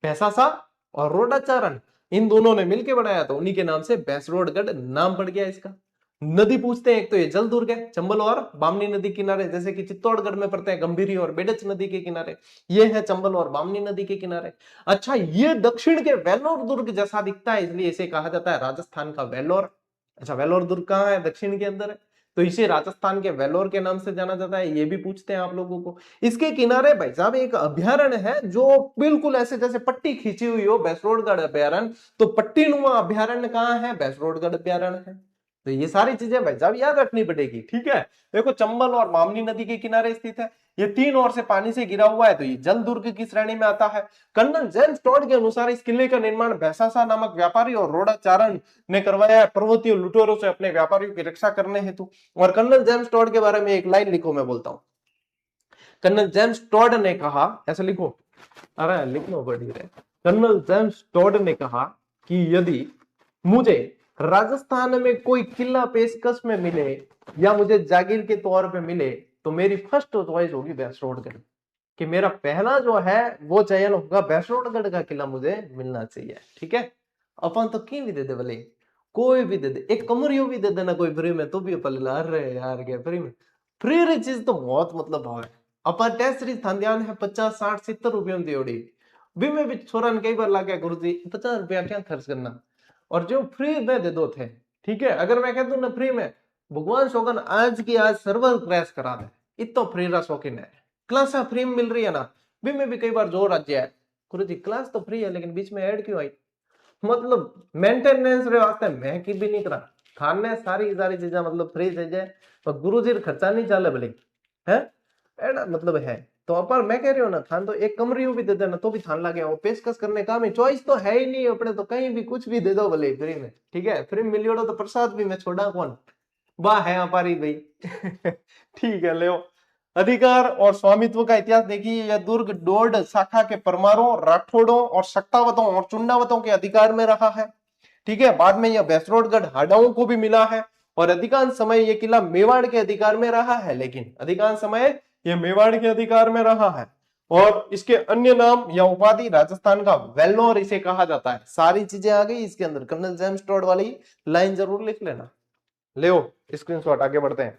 भैंसा शाह और रोडाचारण इन दोनों ने मिलकर बनाया, तो उन्हीं के नाम से भैंसरोडगढ़ नाम पड़ गया इसका। नदी पूछते हैं, एक तो ये जल दुर्ग है चंबल और बामनी नदी किनारे, जैसे कि चित्तौड़गढ़ में पड़ते हैं गंभीरी और बेडच नदी के किनारे, ये है चंबल और बामनी नदी के किनारे। अच्छा, ये दक्षिण के वेल्लोर दुर्ग जैसा दिखता है, इसलिए इसे कहा जाता है राजस्थान का वेल्लोर। अच्छा, वेल्लोर दुर्ग कहाँ है? दक्षिण के अंदर है, तो इसे राजस्थान के वेल्लोर के नाम से जाना जाता है, ये भी पूछते हैं आप लोगों को। इसके किनारे भाई साहब एक अभ्यारण्य है जो बिल्कुल ऐसे जैसे पट्टी खींची हुई हो, भैंसरोडगढ़ अभ्यारण्य। तो पट्टी नुमा अभ्यारण्य कहाँ है? भैंसरोडगढ़ अभ्यारण्य है। तो ये सारी चीजें भाई साहब याद रखनी पड़ेगी। ठीक है, देखो चंबल और बामनी नदी के किनारे स्थित है, ये तीन ओर से पानी से घिरा हुआ है, तो ये जल दुर्ग की श्रेणी में आता है। कर्नल जेम्स टॉड के अनुसार इस किले का निर्माण भैंसासा नामक व्यापारी और रोडाचारण ने करवाया है, पर्वतीय लुटेरों से अपने व्यापारियों की रक्षा करने हेतु। और कर्नल जेम्स टॉड के बारे में एक लाइन लिखो, मैं बोलता हूं। कर्नल जेम्स टॉड ने कहा, ऐसे लिखो, अरे लिखना पड़ी रहे। कर्नल जेम्स टॉड ने कहा कि यदि मुझे राजस्थान में कोई किला पेशकश में मिले या मुझे जागीर के तौर पे मिले, तो मेरी फर्स्ट चॉइस होगी भैंसरोडगढ़, कि मेरा पहला जो है वो चयन होगा भैंसरोडगढ़ का किला मुझे मिलना चाहिए। ठीक है, अपन तो की भी दे दे भले, कोई भी दे दे, एक कमरियो भी दे देना कोई फ्री में, तो भी अपन ला रहे यार, क्या फ्री में? फ्री चीज तो बहुत मतलब भाव है। अपन टेस्ट सीरीज थान ध्यान है 50 60 70 रुपये में दियोड़ी भी, मैं भी छोरा ने कई बार ला के गुरु जी 50 रुपया क्या खर्च करना, और जो फ्री में दे दो थे। ठीक है, अगर मैं कह दूं ना फ्री में, भगवान शोगन आज की आज सर्वर क्रैश करा दे, इतना फ्री रा शौकीन है। क्लास फ्री में मिल रही है ना, भी में भी कई बार जोर राज्य है, गुरु जी क्लास तो फ्री है लेकिन बीच में ऐड क्यों आई? मतलब मेंटेनेंस रे वास्ते मैं की भी नहीं करा, खाने सारी सारी चीजें मतलब फ्री चीजें, पर गुरु जी खर्चा नहीं चाले भले है, एड़ा मतलब है। तो अपन मैं कह रही हूँ ना, थान तो एक कमरी भी दे देना तो भी थान लगे, वो पेशकश करने का में चॉइस तो है ही नहीं अपने, तो कहीं भी कुछ भी दे दो भले फ्री में। ठीक है, फ्री में मिलियो तो प्रसाद भी मैं छोड़ा कौन, वाह है हमारी भाई। ठीक है, ले अधिकार और स्वामित्व का इतिहास देखिए, यह दुर्ग डोड शाखा के परमारों, राठौड़ों और शक्तावतों और चुंडावतों के अधिकार में रहा है। ठीक है, बाद में यह भैंसरोडगढ़ हाडाओं को भी मिला है, और अधिकांश समय ये किला मेवाड़ के अधिकार में रहा है, लेकिन अधिकांश समय ये मेवाड़ के अधिकार में रहा है। और इसके अन्य नाम या उपाधि, राजस्थान का वेल्लोर इसे कहा जाता है। सारी चीजें आ गई इसके अंदर, कर्नल जेम्स टॉड वाली लाइन जरूर लिख लेना। ले स्क्रीनशॉट, आगे बढ़ते हैं।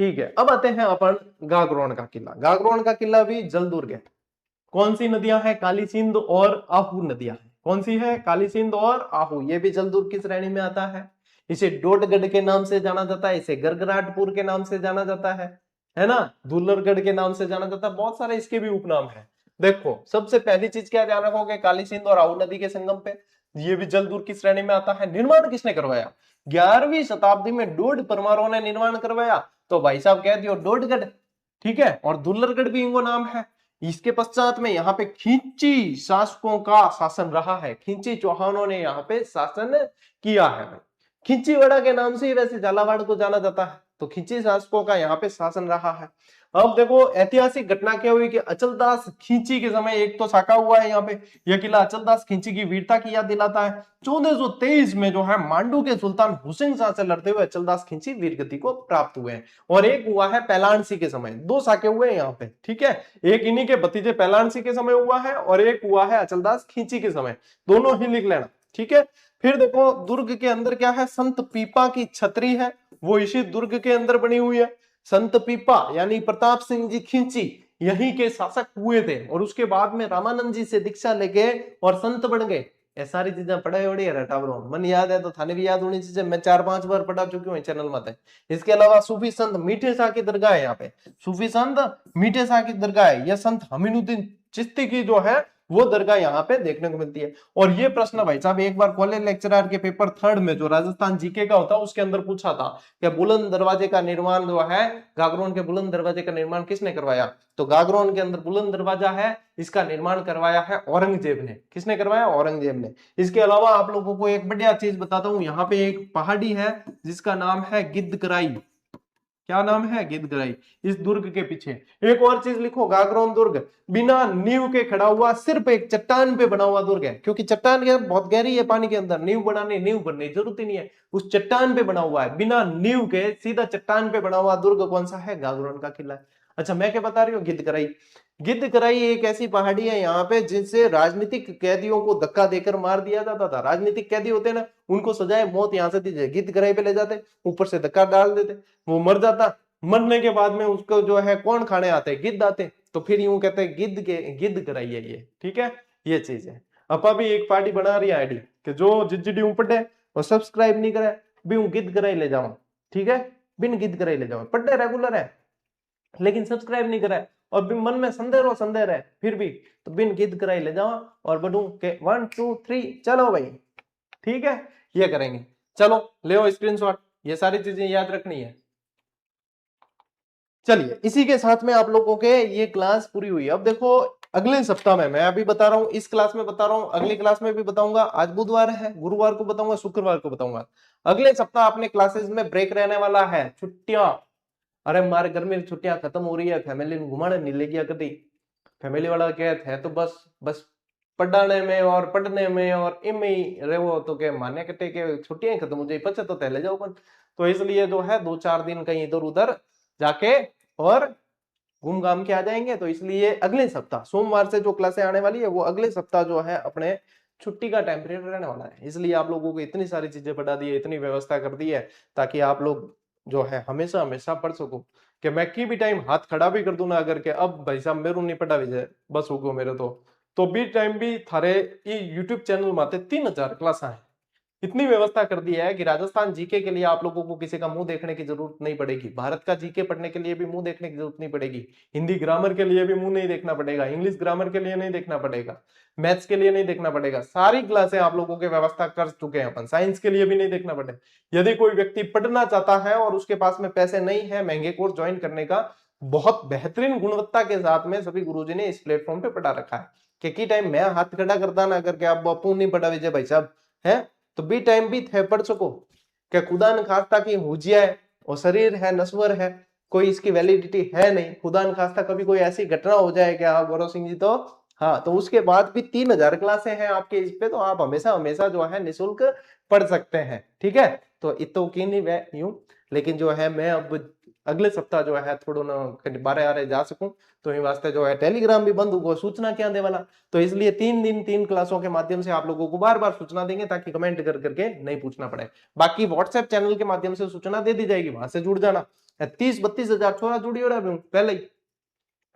ठीक है, अब आते हैं अपन गागरोन का किला। गागरोन का किला भी जल दुर्ग है। कौन सी नदियां हैं? काली सिंध और आहू नदियां हैं। कौन सी है? काली सिंध और आहू। ये भी जल दुर्ग की श्रेणी में आता है। इसे डोडगढ़ के नाम से जाना जाता है, इसे गरगराटपुर के नाम से जाना जाता है ना, दुल्लरगढ़ के नाम से जाना जाता है, बहुत सारे इसके भी उपनाम है। देखो, सबसे पहली चीज क्या ध्यान रखोगे, काली सिंध और आहू नदी के संगम पे ये भी जल दुर्ग की श्रेणी में आता है। निर्माण किसने करवाया? 11वीं शताब्दी में डोड परमारों ने निर्माण करवाया, तो भाई साहब कह दियो डोडगढ़। ठीक है, और दुल्लरगढ़ भी इनको नाम है। इसके पश्चात में यहाँ पे खिंची शासकों का शासन रहा है। खिंची चौहानों ने यहाँ पे शासन किया है। खिंचीवाड़ा के नाम से ही वैसे झालावाड़ को जाना जाता है, तो खिंची शासकों का यहाँ पे शासन रहा है। अब देखो, ऐतिहासिक घटना क्या हुई कि अचलदास खिंची के समय एक तो साका हुआ है यहाँ पे। यह किला अचलदास खिंची की वीरता की याद दिलाता है। 1423 में जो है मांडू के सुल्तान हुसैन शाह से लड़ते हुए अचलदास खिंची वीरगति को प्राप्त हुए हैं। और एक हुआ है पैलानसी के समय। दो साके हुए हैं यहाँ पे, ठीक है। एक इन्हीं के भतीजे पैलानसी के समय हुआ है और एक हुआ है अचलदास खिंची के समय। दोनों ही लिख लेना, ठीक है। फिर देखो, दुर्ग के अंदर क्या है, संत पीपा की छतरी है, वो इसी दुर्ग के अंदर बनी हुई है। संत पीपा यानी प्रताप सिंह जी खिंची यहीं के शासक हुए थे, और उसके बाद में रामानंद जी से दीक्षा लेके और संत बन गए। ये सारी चीजें पढ़ाई वड़ी है टावरों, मन याद है तो थाने भी याद होनी चाहिए। मैं 4-5 बार पढ़ा चुकी हूँ चैनल में। इसके अलावा सूफी संत मीठे शाह की दरगाह है यहाँ पे। सूफी संत मीठे शाह की दरगाह है। यह संत हमीनुद्दीन चिश्ती की जो है वो दरगाह यहाँ पे देखने को मिलती है। और ये प्रश्न भाई साहब एक बार कॉलेज लेक्चरर के पेपर 3rd में जो राजस्थान जीके का होता है उसके अंदर पूछा था कि बुलंद दरवाजे का निर्माण जो है, गागरोन के बुलंद दरवाजे का निर्माण किसने करवाया? तो गागरोन के अंदर बुलंद दरवाजा है, इसका निर्माण करवाया है औरंगजेब ने। किसने करवाया? औरंगजेब ने। इसके अलावा आप लोगों को एक बढ़िया चीज बताता हूं, यहाँ पे एक पहाड़ी है जिसका नाम है गिद्धकराई। क्या नाम है? गिद्धकराई। इस दुर्ग के पीछे एक और चीज लिखो, गागरोन दुर्ग बिना नींव के खड़ा हुआ, सिर्फ एक चट्टान पे बना हुआ दुर्ग है। क्योंकि चट्टान के बहुत गहरी है पानी के अंदर, नींव बनने की जरूरत ही नहीं है, उस चट्टान पे बना हुआ है। बिना नींव के सीधा चट्टान पे बना हुआ दुर्ग कौन सा है? गागरोन का किला है। अच्छा, मैं क्या बता रही हूँ? गिद्धकराई। गिद्धकराई एक ऐसी पहाड़ी है यहाँ पे जिनसे राजनीतिक कैदियों को धक्का देकर मार दिया जाता था। राजनीतिक कैदी होते ना, उनको सजाए मौत यहाँ से दी जाए, गिद्धकराई पे ले जाते, ऊपर से धक्का डाल देते, वो मर जाता। मरने के बाद में उसको जो है कौन खाने आते? गिद्ध आते। तो फिर यूं कहते हैं गिद्ध कराइए ये, ठीक है। ये चीज है। अपा भी एक पार्टी बना रही है आईडी कि जो जिज्जडी पढ़े और सब्सक्राइब नहीं करे भी हूं गिद्ध कराई ले जाऊं, ठीक है। बिन गिद्ध कराई ले जाऊं, पढ़े रेगुलर है लेकिन सब्सक्राइब नहीं करा और भी मन में संदेह रहे फिर भी, तो बिन गिद्ध कराई ले जाओ और बढ़ू के 1 2 3 चलो भाई, ठीक है। ये करेंगे। चलो ले स्क्रीनशॉट, ये सारी चीजें याद रखनी है। चलिए, इसी के साथ में आप लोगों के ये क्लास पूरी हुई। अब देखो, अगले सप्ताह में मैं अभी बता रहा हूं, इस क्लास में बता रहा हूं, अगली क्लास में भी बताऊंगा। आज बुधवार है, गुरुवार को बताऊंगा, शुक्रवार को बताऊंगा। अगले सप्ताह अपने क्लासेस में ब्रेक रहने वाला है, छुट्टियां। अरे हमारे घर में छुट्टियां खत्म हो रही है, फैमिली ने घुमाने नहीं ले गया कभी। फैमिली वाला कहते हैं तो बस पढ़ाने में और पढ़ने में और इनमें ही रहो, तो क्या मान्य कहते कि छुट्टियां खत्म हो जाए, पचा तो तहले जाओ अपन। तो इसलिए जो है 2-4 दिन कहीं इधर उधर जाके और घूम घाम के आ जाएंगे। तो इसलिए अगले सप्ताह सोमवार से जो क्लासें आने वाली है वो अगले सप्ताह जो है अपने छुट्टी का टाइम पीरियड रहने वाला है। इसलिए आप लोगों को इतनी सारी चीजें पढ़ा दी है, इतनी व्यवस्था कर दी है ताकि आप लोग जो है हमेशा हमेशा पढ़ सको। कि मैं की भी टाइम हाथ खड़ा भी कर दूं ना अगर के अब भाई साहब मेरू नहीं पढ़ा विजय बस हो गो मेरे तो भी टाइम भी थारे यूट्यूब चैनल माते 3000 क्लास है। इतनी व्यवस्था कर दी है कि राजस्थान जीके के लिए आप लोगों को किसी का मुंह देखने की जरूरत नहीं पड़ेगी। भारत का जीके पढ़ने के लिए भी मुंह देखने की जरूरत नहीं पड़ेगी। हिंदी ग्रामर के लिए भी मुंह नहीं देखना पड़ेगा। इंग्लिश ग्रामर के लिए नहीं देखना पड़ेगा। मैथ्स के लिए नहीं देखना पड़ेगा। सारी क्लासें आप लोगों की व्यवस्था कर चुके हैं अपन। साइंस के लिए भी नहीं देखना पड़ेगा। यदि कोई व्यक्ति पढ़ना चाहता है और उसके पास में पैसे नहीं है महंगे कोर्स ज्वाइन करने का, बहुत बेहतरीन गुणवत्ता के साथ में सभी गुरुजी ने इस प्लेटफॉर्म पे पढ़ा रखा है। कि टाइम मैं हाथ खड़ा करता ना करके आप बापू नहीं पढ़ा विजय भाई साहब है, तो बी टाइम भी थे पढ़ सको। क्या खुदा न खास्ता की हुजिया है और शरीर है नश्वर है, कोई इसकी वैलिडिटी है नहीं। खुदा न खास्ता कभी कोई ऐसी घटना हो जाए कि हाँ गौरव सिंह जी तो हाँ, तो उसके बाद भी 3000 क्लासें हैं आपके इस पे, तो आप हमेशा हमेशा जो है निःशुल्क पढ़ सकते हैं, ठीक है। तो इतो की नहीं वह यूं, लेकिन जो है मैं अब अगले सप्ताह जो है थोड़ा ना बारे आरे जा सकूं, तो इन वास्ते जो है टेलीग्राम भी बंद होगा, सूचना क्या दे वाला, तो इसलिए 3 दिन 3 क्लासों के माध्यम से आप लोगों को बार बार सूचना देंगे ताकि कमेंट कर करके नहीं पूछना पड़े। बाकी व्हाट्सएप चैनल के माध्यम से सूचना दे दी जाएगी, वहां से जुड़ जाना। 30-32 हजार छोरा जुड़ी हो रहा है पहले ही।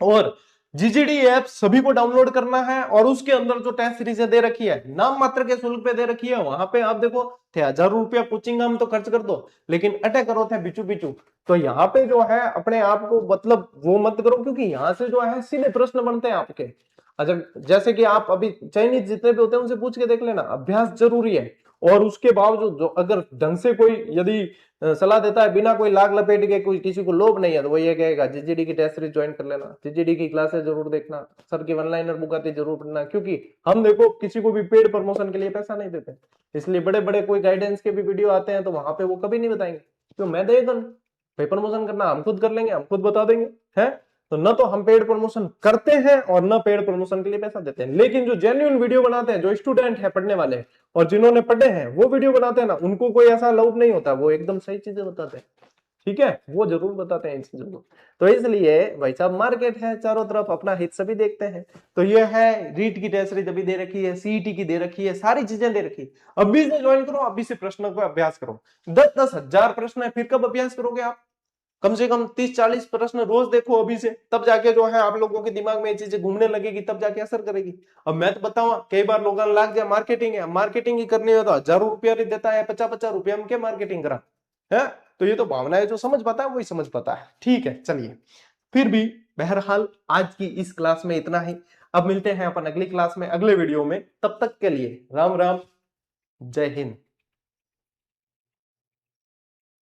और जीजीडी ऐप सभी को डाउनलोड करना है, और उसके अंदर जो टेस्ट सीरीज दे रखी है नाम मात्र के शुल्क पे दे रखी है, वहां पे आप देखो थे 1000 रुपया कोचिंग हम तो खर्च कर दो, लेकिन अटैक करो थे बिचू बिचू, तो यहाँ पे जो है अपने आप को मतलब वो मत करो, क्योंकि यहाँ से जो है सीधे प्रश्न बनते हैं आपके। अच्छा, जैसे कि आप अभी चयनित जितने भी होते हैं उनसे पूछ के देख लेना, अभ्यास जरूरी है। और उसके बावजूद जो अगर ढंग से कोई यदि सलाह देता है बिना कोई लाग लपेट के, कोई किसी को लोभ नहीं है, तो वो ये कहेगा जीजीडी की टेस्ट सीरीज ज्वाइन कर लेना, जीजीडी की क्लासेस जरूर देखना, सर की वन-लाइनर बुक आती जरूर पढ़ना, क्योंकि हम देखो किसी को भी पेड प्रमोशन के लिए पैसा नहीं देते, इसलिए बड़े बड़े कोई गाइडेंस के भी वीडियो आते हैं तो वहां पे वो कभी नहीं बताएंगे क्यों मैं देगा भाई, प्रमोशन करना हम खुद कर लेंगे, हम खुद बता देंगे है। तो न तो हम पेड प्रमोशन करते हैं और न पेड प्रमोशन के लिए पैसा देते हैं, लेकिन जो जेन्युइन वीडियो बनाते हैं, जो स्टूडेंट है पढ़ने वाले और जिन्होंने पढ़े हैं वो वीडियो बनाते हैं ना, उनको कोई ऐसा लोभ नहीं होता, वो एकदम सही चीजें बताते हैं, ठीक है, वो जरूर बताते हैं इन चीजों को। तो इसलिए भाई साहब मार्केट है चारों तरफ, अपना हित सभी देखते हैं। तो ये है रीट की टेस्ट सीरीज अभी दे रखी है, सीईटी की दे रखी है, सारी चीजें दे रखी है, अभी से ज्वाइन करो, अभी से प्रश्नों का अभ्यास करो। 10-10 हजार प्रश्न है, फिर कब अभ्यास करोगे आप? कम से कम 30-40 प्रश्न रोज देखो अभी से, तब जाके जो है आप लोगों के दिमाग में ये चीजें घूमने लगेगी, तब जाके असर करेगी। अब मैं तो बताऊं, कई बार लोगों ने लाग जाए मार्केटिंग है, मार्केटिंग ही करनी है तो हजारों रुपया नहीं देता है, 50-50 रुपया में क्या मार्केटिंग करा है। तो ये तो भावना है, जो समझ पाता है वही समझ पाता है, ठीक है। चलिए फिर भी बहरहाल आज की इस क्लास में इतना ही, अब मिलते हैं अपन अगली क्लास में अगले वीडियो में, तब तक के लिए राम राम, जय हिंद।